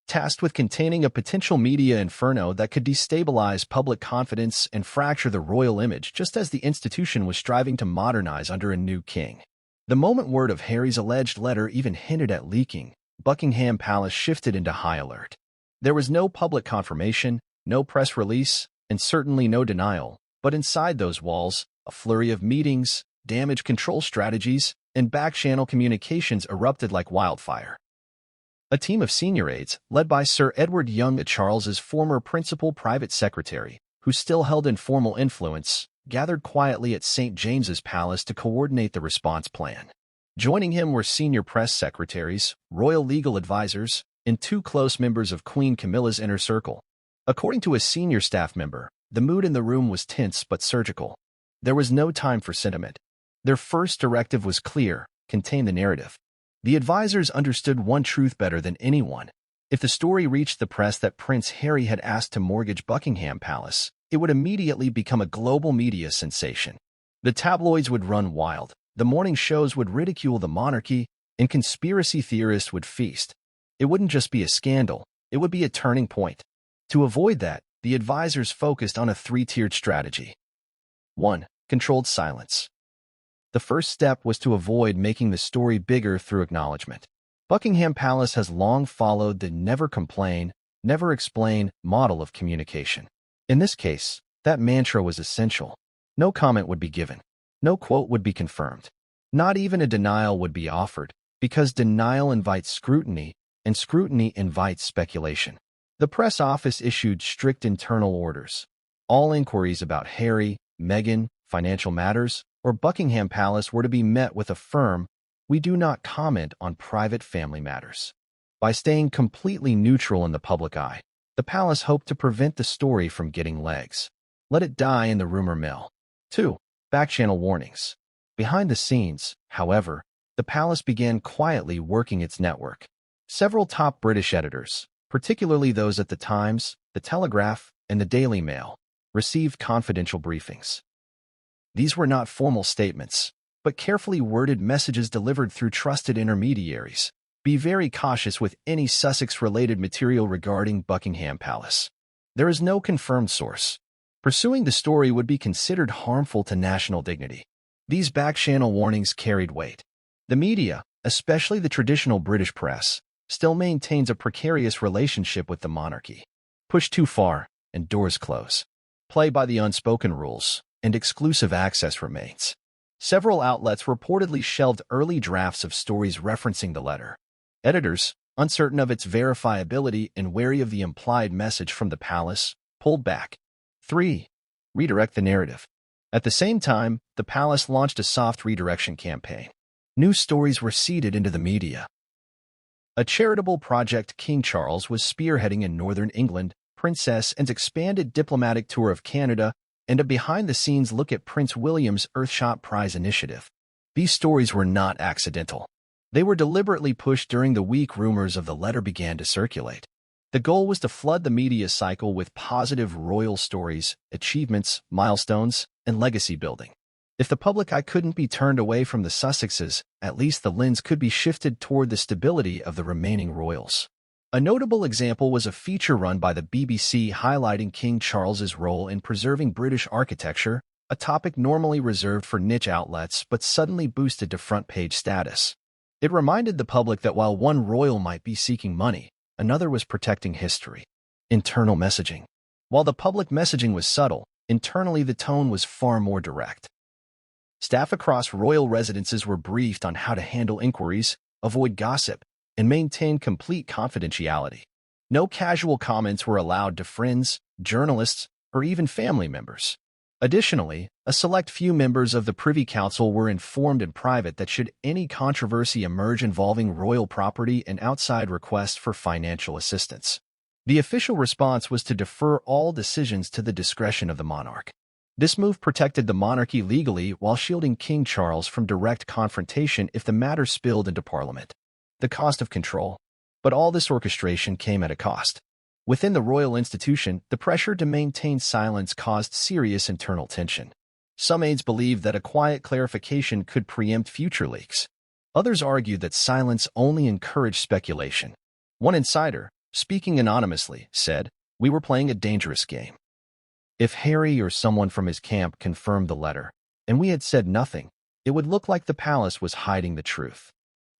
tasked with containing a potential media inferno that could destabilize public confidence and fracture the royal image just as the institution was striving to modernize under a new king. The moment word of Harry's alleged letter even hinted at leaking, Buckingham Palace shifted into high alert. There was no public confirmation, no press release, and certainly no denial, but inside those walls, a flurry of meetings, damage control strategies, and back-channel communications erupted like wildfire. A team of senior aides, led by Sir Edward Young, Charles's former principal private secretary, who still held informal influence, gathered quietly at St. James's Palace to coordinate the response plan. Joining him were senior press secretaries, royal legal advisors, and two close members of Queen Camilla's inner circle. According to a senior staff member, the mood in the room was tense but surgical. There was no time for sentiment. Their first directive was clear: contain the narrative. The advisors understood one truth better than anyone. If the story reached the press that Prince Harry had asked to mortgage Buckingham Palace, it would immediately become a global media sensation. The tabloids would run wild, the morning shows would ridicule the monarchy, and conspiracy theorists would feast. It wouldn't just be a scandal, it would be a turning point. To avoid that, the advisors focused on a three-tiered strategy. 1. Controlled silence. The first step was to avoid making the story bigger through acknowledgement. Buckingham Palace has long followed the never complain, never explain model of communication. In this case, that mantra was essential. No comment would be given. No quote would be confirmed. Not even a denial would be offered, because denial invites scrutiny, and scrutiny invites speculation. The press office issued strict internal orders. All inquiries about Harry, Meghan, financial matters, or Buckingham Palace were to be met with a firm, "We do not comment on private family matters." By staying completely neutral in the public eye, the palace hoped to prevent the story from getting legs. Let it die in the rumor mill. 2. Back-channel warnings. Behind the scenes, however, the palace began quietly working its network. Several top British editors, particularly those at the Times, the Telegraph, and the Daily Mail, received confidential briefings. These were not formal statements, but carefully worded messages delivered through trusted intermediaries. Be very cautious with any Sussex-related material regarding Buckingham Palace. There is no confirmed source. Pursuing the story would be considered harmful to national dignity. These back-channel warnings carried weight. The media, especially the traditional British press, still maintains a precarious relationship with the monarchy. Push too far, and doors close. Play by the unspoken rules, and exclusive access remains. Several outlets reportedly shelved early drafts of stories referencing the letter. Editors, uncertain of its verifiability and wary of the implied message from the palace, pulled back. 3. Redirect the narrative. At the same time, the palace launched a soft redirection campaign. New stories were seeded into the media. A charitable project King Charles was spearheading in northern England, Princess Anne's expanded diplomatic tour of Canada, and a behind-the-scenes look at Prince William's Earthshot Prize initiative. These stories were not accidental. They were deliberately pushed during the week rumors of the letter began to circulate. The goal was to flood the media cycle with positive royal stories, achievements, milestones, and legacy building. If the public eye couldn't be turned away from the Sussexes, at least the lens could be shifted toward the stability of the remaining royals. A notable example was a feature run by the BBC highlighting King Charles's role in preserving British architecture, a topic normally reserved for niche outlets but suddenly boosted to front-page status. It reminded the public that while one royal might be seeking money, another was protecting history. Internal messaging. While the public messaging was subtle, internally the tone was far more direct. Staff across royal residences were briefed on how to handle inquiries, avoid gossip, and maintain complete confidentiality. No casual comments were allowed to friends, journalists, or even family members. Additionally, a select few members of the Privy Council were informed in private that should any controversy emerge involving royal property and outside requests for financial assistance, the official response was to defer all decisions to the discretion of the monarch. This move protected the monarchy legally while shielding King Charles from direct confrontation if the matter spilled into Parliament. The cost of control. But all this orchestration came at a cost. Within the royal institution, the pressure to maintain silence caused serious internal tension. Some aides believed that a quiet clarification could preempt future leaks. Others argued that silence only encouraged speculation. One insider, speaking anonymously, said, "We were playing a dangerous game. If Harry or someone from his camp confirmed the letter, and we had said nothing, it would look like the palace was hiding the truth."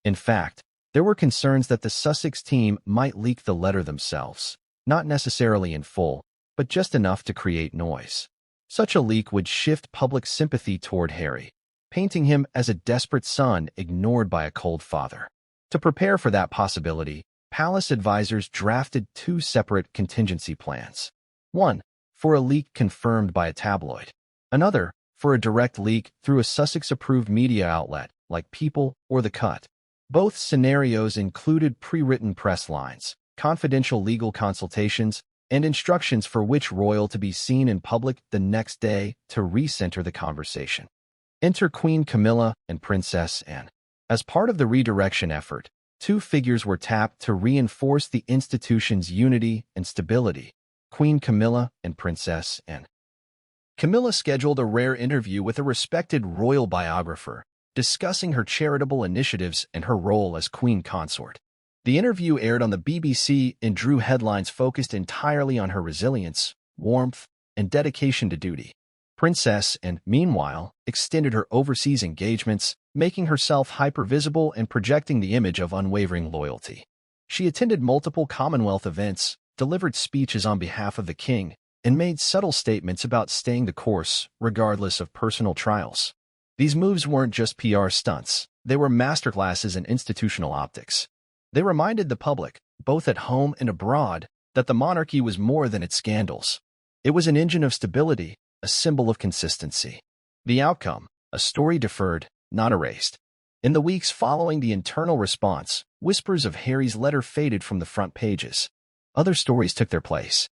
In fact, there were concerns that the Sussex team might leak the letter themselves, not necessarily in full, but just enough to create noise. Such a leak would shift public sympathy toward Harry, painting him as a desperate son ignored by a cold father. To prepare for that possibility, palace advisors drafted two separate contingency plans. One, for a leak confirmed by a tabloid. Another, for a direct leak through a Sussex-approved media outlet like People or The Cut. Both scenarios included pre-written press lines, confidential legal consultations, and instructions for which royal to be seen in public the next day to recenter the conversation. Enter Queen Camilla and Princess Anne. As part of the redirection effort, two figures were tapped to reinforce the institution's unity and stability: Queen Camilla and Princess Anne. Camilla scheduled a rare interview with a respected royal biographer, discussing her charitable initiatives and her role as queen consort. The interview aired on the BBC and drew headlines focused entirely on her resilience, warmth, and dedication to duty. Princess Anne, meanwhile, extended her overseas engagements, making herself hyper-visible and projecting the image of unwavering loyalty. She attended multiple Commonwealth events, delivered speeches on behalf of the king, and made subtle statements about staying the course, regardless of personal trials. These moves weren't just PR stunts, they were masterclasses in institutional optics. They reminded the public, both at home and abroad, that the monarchy was more than its scandals. It was an engine of stability, a symbol of consistency. The outcome, a story deferred, not erased. In the weeks following the internal response, whispers of Harry's letter faded from the front pages. Other stories took their place.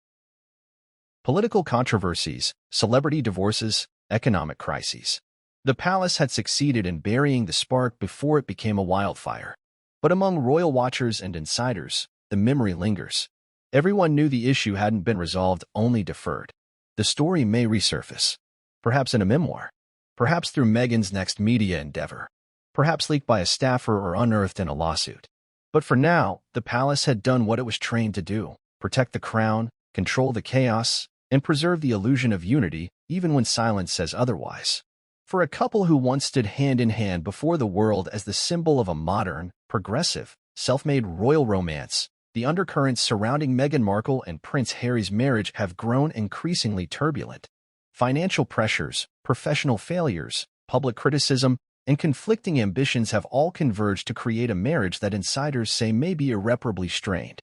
Political controversies, celebrity divorces, economic crises. The palace had succeeded in burying the spark before it became a wildfire. But among royal watchers and insiders, the memory lingers. Everyone knew the issue hadn't been resolved, only deferred. The story may resurface. Perhaps in a memoir. Perhaps through Meghan's next media endeavor. Perhaps leaked by a staffer or unearthed in a lawsuit. But for now, the palace had done what it was trained to do: protect the crown, control the chaos, and preserve the illusion of unity, even when silence says otherwise. For a couple who once stood hand in hand before the world as the symbol of a modern, progressive, self-made royal romance, the undercurrents surrounding Meghan Markle and Prince Harry's marriage have grown increasingly turbulent. Financial pressures, professional failures, public criticism, and conflicting ambitions have all converged to create a marriage that insiders say may be irreparably strained.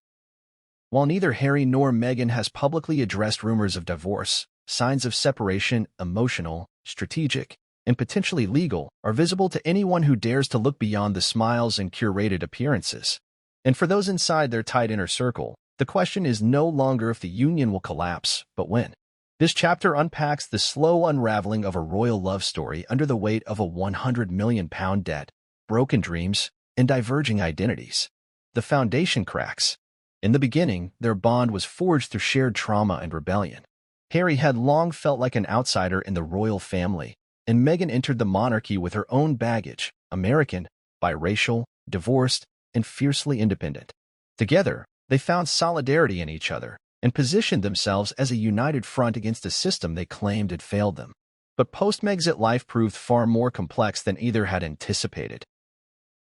While neither Harry nor Meghan has publicly addressed rumors of divorce, signs of separation, emotional, strategic, and potentially legal, are visible to anyone who dares to look beyond the smiles and curated appearances. And for those inside their tight inner circle, the question is no longer if the union will collapse, but when. This chapter unpacks the slow unraveling of a royal love story under the weight of a £100 million debt, broken dreams, and diverging identities. The foundation cracks. In the beginning, their bond was forged through shared trauma and rebellion. Harry had long felt like an outsider in the royal family, and Meghan entered the monarchy with her own baggage: American, biracial, divorced, and fiercely independent. Together, they found solidarity in each other and positioned themselves as a united front against a system they claimed had failed them. But post-Megxit life proved far more complex than either had anticipated.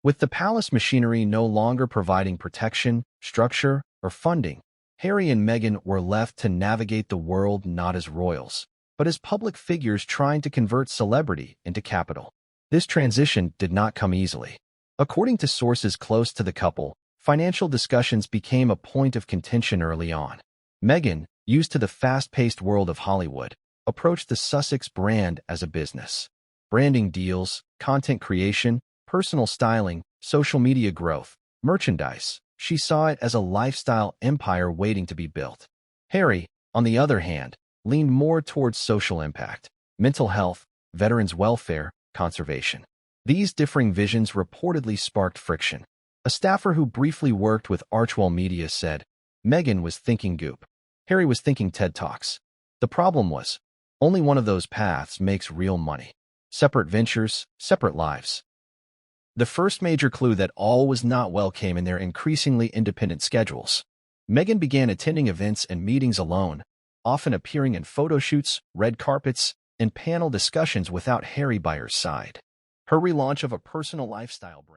With the palace machinery no longer providing protection, structure, or funding, Harry and Meghan were left to navigate the world not as royals, but as public figures trying to convert celebrity into capital. This transition did not come easily. According to sources close to the couple, financial discussions became a point of contention early on. Meghan, used to the fast-paced world of Hollywood, approached the Sussex brand as a business. Branding deals, content creation, personal styling, social media growth, merchandise. She saw it as a lifestyle empire waiting to be built. Harry, on the other hand, leaned more towards social impact, mental health, veterans' welfare, conservation. These differing visions reportedly sparked friction. A staffer who briefly worked with Archwell Media said, Meghan was thinking Goop. Harry was thinking TED Talks. The problem was, only one of those paths makes real money. Separate ventures, separate lives. The first major clue that all was not well came in their increasingly independent schedules. Meghan began attending events and meetings alone, often appearing in photo shoots, red carpets, and panel discussions without Harry by her side. Her relaunch of a personal lifestyle brand